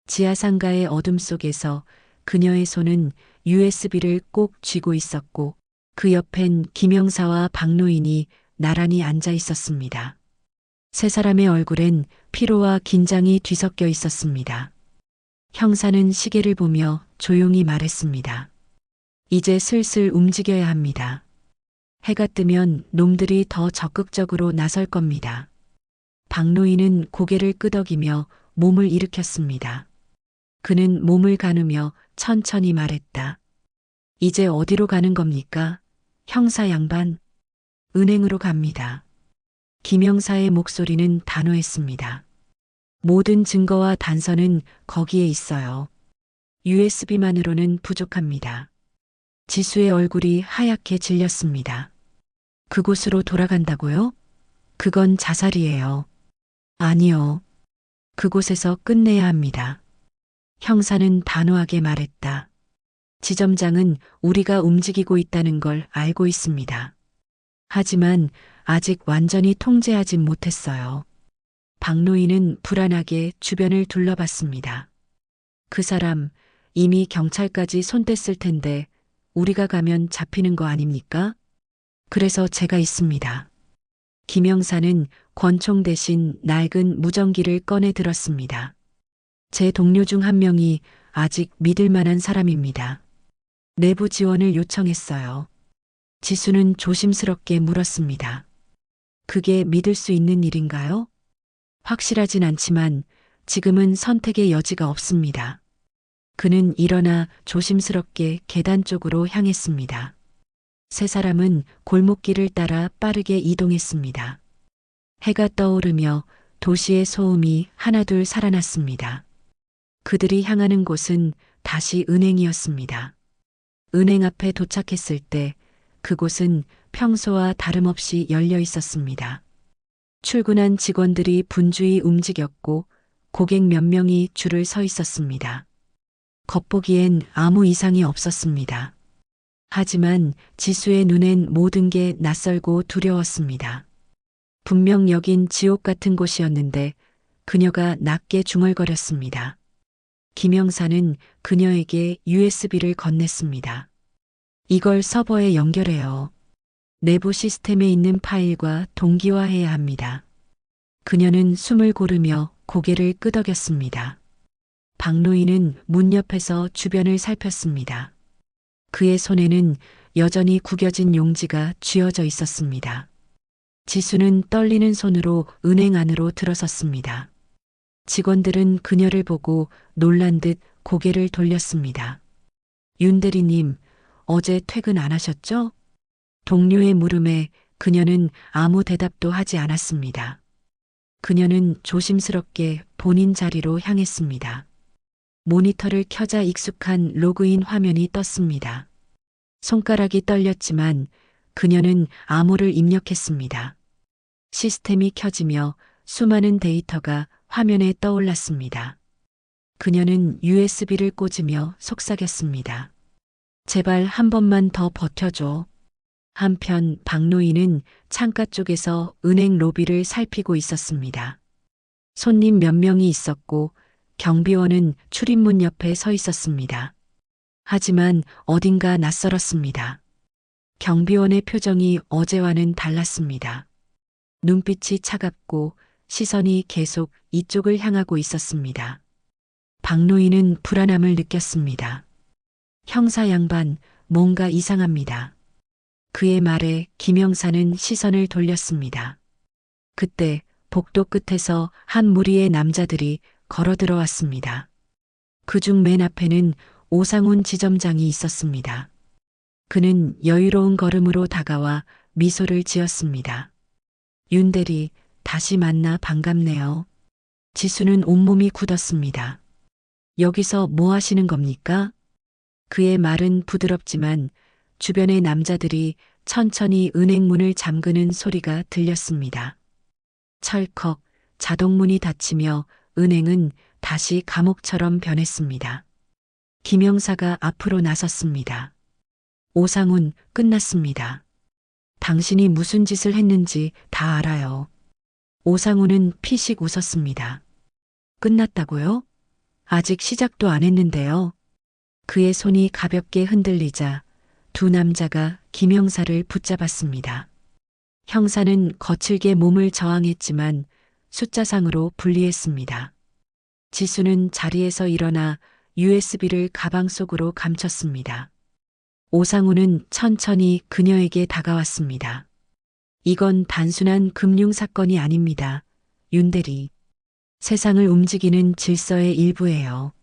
지하상가의 어둠 속에서 그녀의 손은 USB를 꼭 쥐고 있었고 그 옆엔 김영사와 박노인이 나란히 앉아 있었습니다. 세 사람의 얼굴엔 피로와 긴장이 뒤섞여 있었습니다. 형사는 시계를 보며 조용히 말했습니다. 이제 슬슬 움직여야 합니다. 해가 뜨면 놈들이 더 적극적으로 나설 겁니다. 박노인은 고개를 끄덕이며 몸을 일으켰습니다. 그는 몸을 가누며 천천히 말했다. 이제 어디로 가는 겁니까? 형사 양반. 은행으로 갑니다. 김영사의 목소리는 단호했습니다. 모든 증거와 단서는 거기에 있어요. USB만으로는 부족합니다. 지수의 얼굴이 하얗게 질렸습니다. 그곳으로 돌아간다고요? 그건 자살이에요. 아니요. 그곳에서 끝내야 합니다. 형사는 단호하게 말했다. 지점장은 우리가 움직이고 있다는 걸 알고 있습니다. 하지만 아직 완전히 통제하진 못했어요. 박노인은 불안하게 주변을 둘러봤습니다. 그 사람 이미 경찰까지 손댔을 텐데 우리가 가면 잡히는 거 아닙니까? 그래서 제가 있습니다. 김영사는 권총 대신 낡은 무전기를 꺼내 들었습니다. 제 동료 중 한 명이 아직 믿을 만한 사람입니다. 내부 지원을 요청했어요. 지수는 조심스럽게 물었습니다. 그게 믿을 수 있는 일인가요? 확실하진 않지만 지금은 선택의 여지가 없습니다. 그는 일어나 조심스럽게 계단 쪽으로 향했습니다. 세 사람은 골목길을 따라 빠르게 이동했습니다. 해가 떠오르며 도시의 소음이 하나둘 살아났습니다. 그들이 향하는 곳은 다시 은행이었습니다. 은행 앞에 도착했을 때 그곳은 평소와 다름없이 열려 있었습니다. 출근한 직원들이 분주히 움직였고 고객 몇 명이 줄을 서 있었습니다. 겉보기엔 아무 이상이 없었습니다. 하지만 지수의 눈엔 모든 게 낯설고 두려웠습니다. 분명 여긴 지옥 같은 곳이었는데 그녀가 낮게 중얼거렸습니다. 김영사는 그녀에게 USB를 건넸습니다. 이걸 서버에 연결해요. 내부 시스템에 있는 파일과 동기화해야 합니다. 그녀는 숨을 고르며 고개를 끄덕였습니다. 박노인은 문 옆에서 주변을 살폈습니다. 그의 손에는 여전히 구겨진 용지가 쥐어져 있었습니다. 지수는 떨리는 손으로 은행 안으로 들어섰습니다. 직원들은 그녀를 보고 놀란 듯 고개를 돌렸습니다. 윤 대리님, 어제 퇴근 안 하셨죠? 동료의 물음에 그녀는 아무 대답도 하지 않았습니다. 그녀는 조심스럽게 본인 자리로 향했습니다. 모니터를 켜자 익숙한 로그인 화면이 떴습니다. 손가락이 떨렸지만 그녀는 암호를 입력했습니다. 시스템이 켜지며 수많은 데이터가 화면에 떠올랐습니다. 그녀는 USB를 꽂으며 속삭였습니다. 제발 한 번만 더 버텨줘. 한편 박노인은 창가 쪽에서 은행 로비를 살피고 있었습니다. 손님 몇 명이 있었고 경비원은 출입문 옆에 서 있었습니다. 하지만 어딘가 낯설었습니다. 경비원의 표정이 어제와는 달랐습니다. 눈빛이 차갑고 시선이 계속 이쪽을 향하고 있었습니다. 박노인은 불안함을 느꼈습니다. 형사 양반, 뭔가 이상합니다. 그의 말에 김영사는 시선을 돌렸습니다. 그때 복도 끝에서 한 무리의 남자들이 걸어 들어왔습니다. 그중 맨 앞에는 오상훈 지점장이 있었습니다. 그는 여유로운 걸음으로 다가와 미소를 지었습니다. 윤 대리, 다시 만나 반갑네요. 지수는 온몸이 굳었습니다. 여기서 뭐 하시는 겁니까? 그의 말은 부드럽지만 주변의 남자들이 천천히 은행 문을 잠그는 소리가 들렸습니다. 철컥 자동문이 닫히며 은행은 다시 감옥처럼 변했습니다. 김영사가 앞으로 나섰습니다. 오상훈, 끝났습니다. 당신이 무슨 짓을 했는지 다 알아요. 오상훈은 피식 웃었습니다. 끝났다고요? 아직 시작도 안 했는데요. 그의 손이 가볍게 흔들리자 두 남자가 김영사를 붙잡았습니다. 형사는 거칠게 몸을 저항했지만 숫자상으로 불리했습니다. 지수는 자리에서 일어나 USB를 가방 속으로 감췄습니다. 오상훈은 천천히 그녀에게 다가왔습니다. 이건 단순한 금융 사건이 아닙니다. 윤 대리. 세상을 움직이는 질서의 일부예요.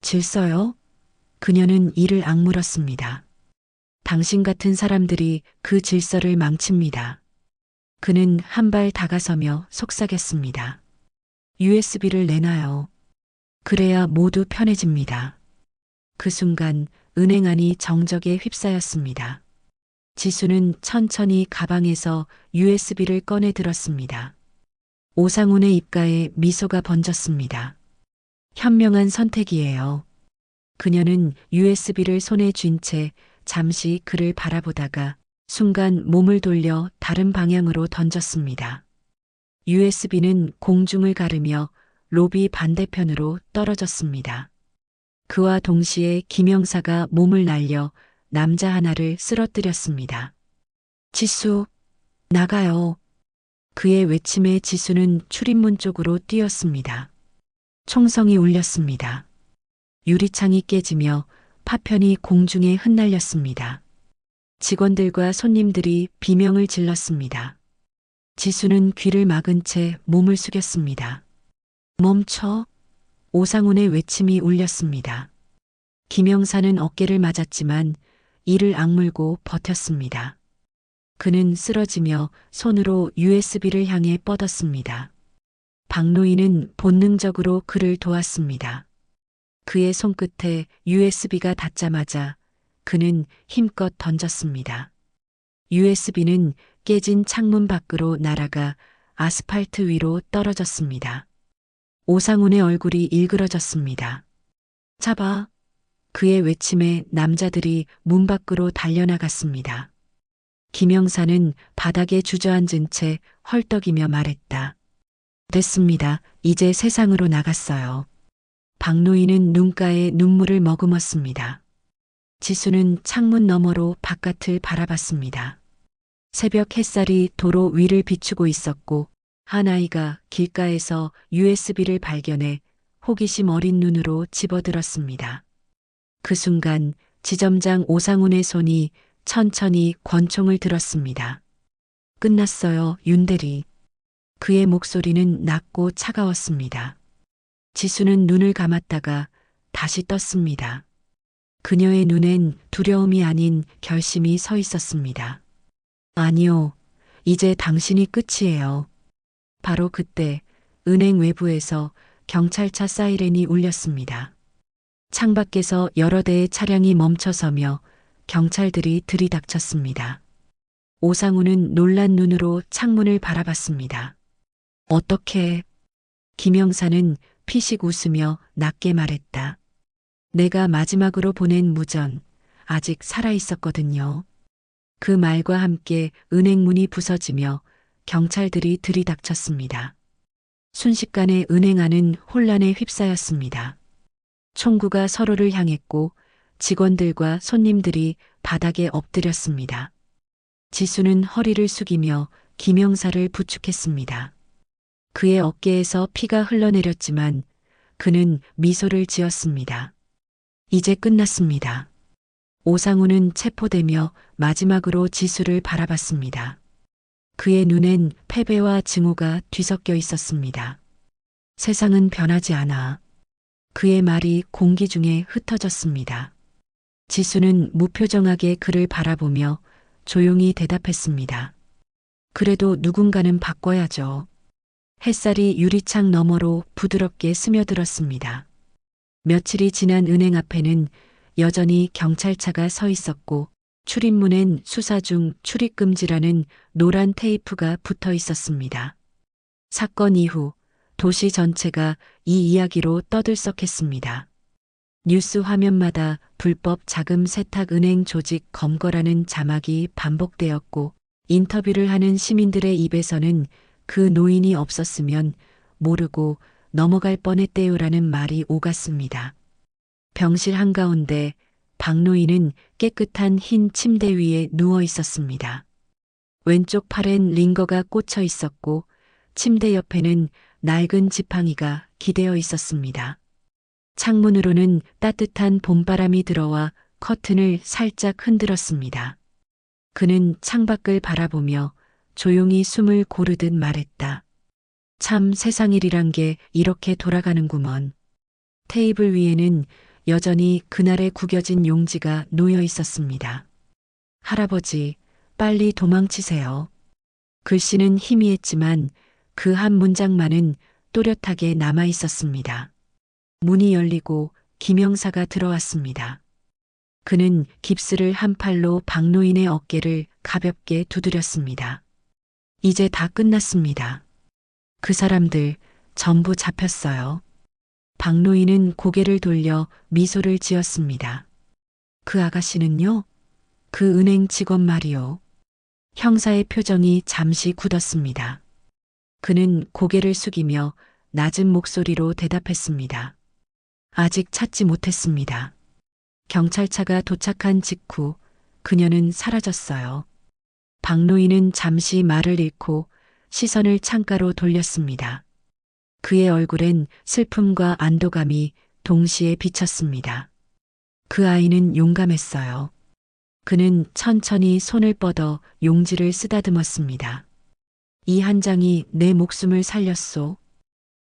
질서요? 그녀는 이를 악물었습니다. 당신 같은 사람들이 그 질서를 망칩니다. 그는 한 발 다가서며 속삭였습니다. USB를 내놔요. 그래야 모두 편해집니다. 그 순간 은행 안이 정적에 휩싸였습니다. 지수는 천천히 가방에서 USB를 꺼내 들었습니다. 오상훈의 입가에 미소가 번졌습니다. 현명한 선택이에요. 그녀는 USB를 손에 쥔 채 잠시 그를 바라보다가 순간 몸을 돌려 다른 방향으로 던졌습니다. USB는 공중을 가르며 로비 반대편으로 떨어졌습니다. 그와 동시에 김영사가 몸을 날려 남자 하나를 쓰러뜨렸습니다. 지수, 나가요. 그의 외침에 지수는 출입문 쪽으로 뛰었습니다. 총성이 울렸습니다. 유리창이 깨지며 파편이 공중에 흩날렸습니다. 직원들과 손님들이 비명을 질렀습니다. 지수는 귀를 막은 채 몸을 숙였습니다. 멈춰. 오상훈의 외침이 울렸습니다. 김영사는 어깨를 맞았지만 이를 악물고 버텼습니다. 그는 쓰러지며 손으로 USB를 향해 뻗었습니다. 박노인은 본능적으로 그를 도왔습니다. 그의 손끝에 USB가 닿자마자 그는 힘껏 던졌습니다. USB는 깨진 창문 밖으로 날아가 아스팔트 위로 떨어졌습니다. 오상훈의 얼굴이 일그러졌습니다. 잡아. 그의 외침에 남자들이 문 밖으로 달려나갔습니다. 김영사는 바닥에 주저앉은 채 헐떡이며 말했다. 됐습니다. 이제 세상으로 나갔어요. 박노인은 눈가에 눈물을 머금었습니다. 지수는 창문 너머로 바깥을 바라봤습니다. 새벽 햇살이 도로 위를 비추고 있었고 한 아이가 길가에서 USB를 발견해 호기심 어린 눈으로 집어들었습니다. 그 순간 지점장 오상훈의 손이 천천히 권총을 들었습니다. 끝났어요, 윤대리. 그의 목소리는 낮고 차가웠습니다. 지수는 눈을 감았다가 다시 떴습니다. 그녀의 눈엔 두려움이 아닌 결심이 서 있었습니다. 아니요, 이제 당신이 끝이에요. 바로 그때 은행 외부에서 경찰차 사이렌이 울렸습니다. 창밖에서 여러 대의 차량이 멈춰서며 경찰들이 들이닥쳤습니다. 오상우는 놀란 눈으로 창문을 바라봤습니다. 어떻게? 김영사는 피식 웃으며 낮게 말했다. 내가 마지막으로 보낸 무전, 아직 살아있었거든요. 그 말과 함께 은행 문이 부서지며 경찰들이 들이닥쳤습니다. 순식간에 은행 안은 혼란에 휩싸였습니다. 총구가 서로를 향했고 직원들과 손님들이 바닥에 엎드렸습니다. 지수는 허리를 숙이며 김영사를 부축했습니다. 그의 어깨에서 피가 흘러내렸지만 그는 미소를 지었습니다. 이제 끝났습니다. 오상우는 체포되며 마지막으로 지수를 바라봤습니다. 그의 눈엔 패배와 증오가 뒤섞여 있었습니다. 세상은 변하지 않아. 그의 말이 공기 중에 흩어졌습니다. 지수는 무표정하게 그를 바라보며 조용히 대답했습니다. 그래도 누군가는 바꿔야죠. 햇살이 유리창 너머로 부드럽게 스며들었습니다. 며칠이 지난 은행 앞에는 여전히 경찰차가 서 있었고 출입문엔 수사 중 출입금지라는 노란 테이프가 붙어 있었습니다. 사건 이후 도시 전체가 이 이야기로 떠들썩했습니다. 뉴스 화면마다 불법 자금 세탁 은행 조직 검거라는 자막이 반복되었고 인터뷰를 하는 시민들의 입에서는 그 노인이 없었으면 모르고 넘어갈 뻔했대요라는 말이 오갔습니다. 병실 한가운데 박노인은 깨끗한 흰 침대 위에 누워 있었습니다. 왼쪽 팔엔 링거가 꽂혀 있었고 침대 옆에는 낡은 지팡이가 기대어 있었습니다. 창문으로는 따뜻한 봄바람이 들어와 커튼을 살짝 흔들었습니다. 그는 창밖을 바라보며 조용히 숨을 고르듯 말했다. 참 세상일이란 게 이렇게 돌아가는구먼. 테이블 위에는 여전히 그날의 구겨진 용지가 놓여 있었습니다. 할아버지, 빨리 도망치세요. 글씨는 희미했지만 그 한 문장만은 또렷하게 남아 있었습니다. 문이 열리고 김영사가 들어왔습니다. 그는 깁스를 한 팔로 박노인의 어깨를 가볍게 두드렸습니다. 이제 다 끝났습니다. 그 사람들 전부 잡혔어요. 박노인은 고개를 돌려 미소를 지었습니다. 그 아가씨는요? 그 은행 직원 말이요. 형사의 표정이 잠시 굳었습니다. 그는 고개를 숙이며 낮은 목소리로 대답했습니다. 아직 찾지 못했습니다. 경찰차가 도착한 직후 그녀는 사라졌어요. 박노인은 잠시 말을 잃고 시선을 창가로 돌렸습니다. 그의 얼굴엔 슬픔과 안도감이 동시에 비쳤습니다. 그 아이는 용감했어요. 그는 천천히 손을 뻗어 용지를 쓰다듬었습니다. 이 한 장이 내 목숨을 살렸소.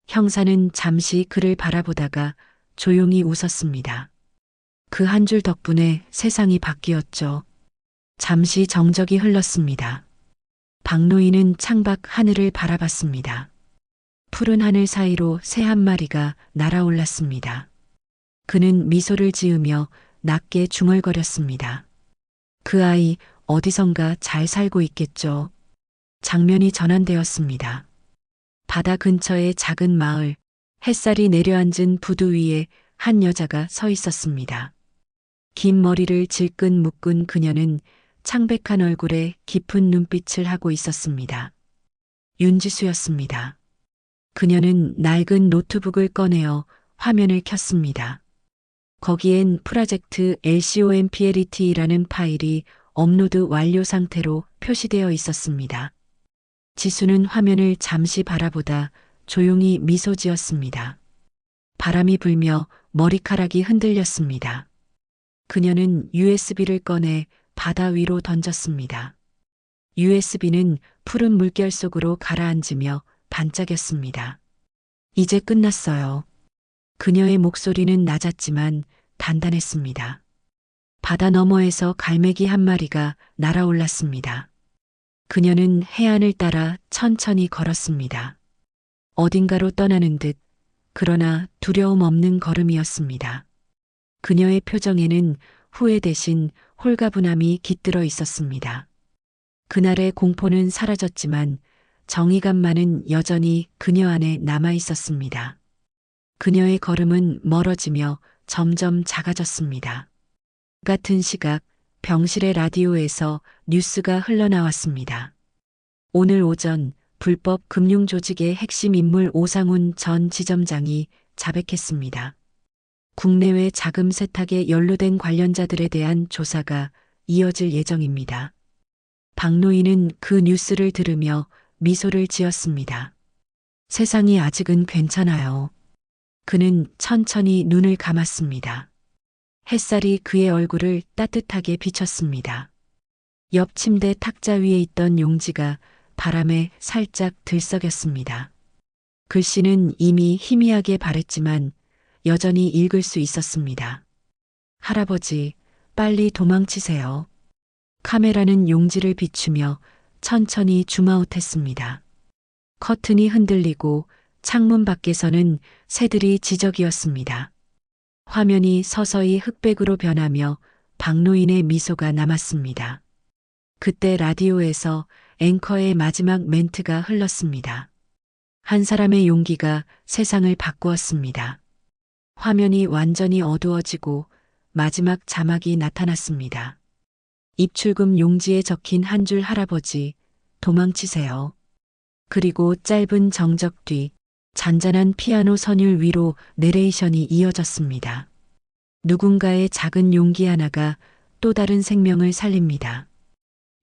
형사는 잠시 그를 바라보다가 조용히 웃었습니다. 그 한 줄 덕분에 세상이 바뀌었죠. 잠시 정적이 흘렀습니다. 박노인은 창밖 하늘을 바라봤습니다. 푸른 하늘 사이로 새 한 마리가 날아올랐습니다. 그는 미소를 지으며 낮게 중얼거렸습니다. 그 아이 어디선가 잘 살고 있겠죠. 장면이 전환되었습니다. 바다 근처의 작은 마을, 햇살이 내려앉은 부두 위에 한 여자가 서 있었습니다. 긴 머리를 질끈 묶은 그녀는 창백한 얼굴에 깊은 눈빛을 하고 있었습니다. 윤지수였습니다. 그녀는 낡은 노트북을 꺼내어 화면을 켰습니다. 거기엔 프로젝트 LCOMPLET라는 파일이 업로드 완료 상태로 표시되어 있었습니다. 지수는 화면을 잠시 바라보다 조용히 미소 지었습니다. 바람이 불며 머리카락이 흔들렸습니다. 그녀는 USB를 꺼내 바다 위로 던졌습니다. USB는 푸른 물결 속으로 가라앉으며 반짝였습니다. 이제 끝났어요. 그녀의 목소리는 낮았지만 단단했습니다. 바다 너머에서 갈매기 한 마리가 날아올랐습니다. 그녀는 해안을 따라 천천히 걸었습니다. 어딘가로 떠나는 듯, 그러나 두려움 없는 걸음이었습니다. 그녀의 표정에는 후회 대신 홀가분함이 깃들어 있었습니다. 그날의 공포는 사라졌지만 정의감만은 여전히 그녀 안에 남아 있었습니다. 그녀의 걸음은 멀어지며 점점 작아졌습니다. 같은 시각 병실의 라디오에서 뉴스가 흘러나왔습니다. 오늘 오전 불법 금융조직의 핵심 인물 오상훈 전 지점장이 자백했습니다. 국내외 자금 세탁에 연루된 관련자들에 대한 조사가 이어질 예정입니다. 박노인은 그 뉴스를 들으며 미소를 지었습니다. 세상이 아직은 괜찮아요. 그는 천천히 눈을 감았습니다. 햇살이 그의 얼굴을 따뜻하게 비쳤습니다. 옆 침대 탁자 위에 있던 용지가 바람에 살짝 들썩였습니다. 글씨는 이미 희미하게 바랬지만 여전히 읽을 수 있었습니다. 할아버지, 빨리 도망치세요. 카메라는 용지를 비추며 천천히 줌아웃했습니다. 커튼이 흔들리고 창문 밖에서는 새들이 지저귀었습니다. 화면이 서서히 흑백으로 변하며 박노인의 미소가 남았습니다. 그때 라디오에서 앵커의 마지막 멘트가 흘렀습니다. 한 사람의 용기가 세상을 바꾸었습니다. 화면이 완전히 어두워지고 마지막 자막이 나타났습니다. 입출금 용지에 적힌 한 줄 할아버지, 도망치세요. 그리고 짧은 정적 뒤 잔잔한 피아노 선율 위로 내레이션이 이어졌습니다. 누군가의 작은 용기 하나가 또 다른 생명을 살립니다.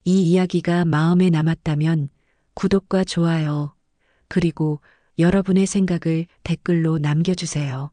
이 이야기가 마음에 남았다면 구독과 좋아요, 그리고 여러분의 생각을 댓글로 남겨주세요.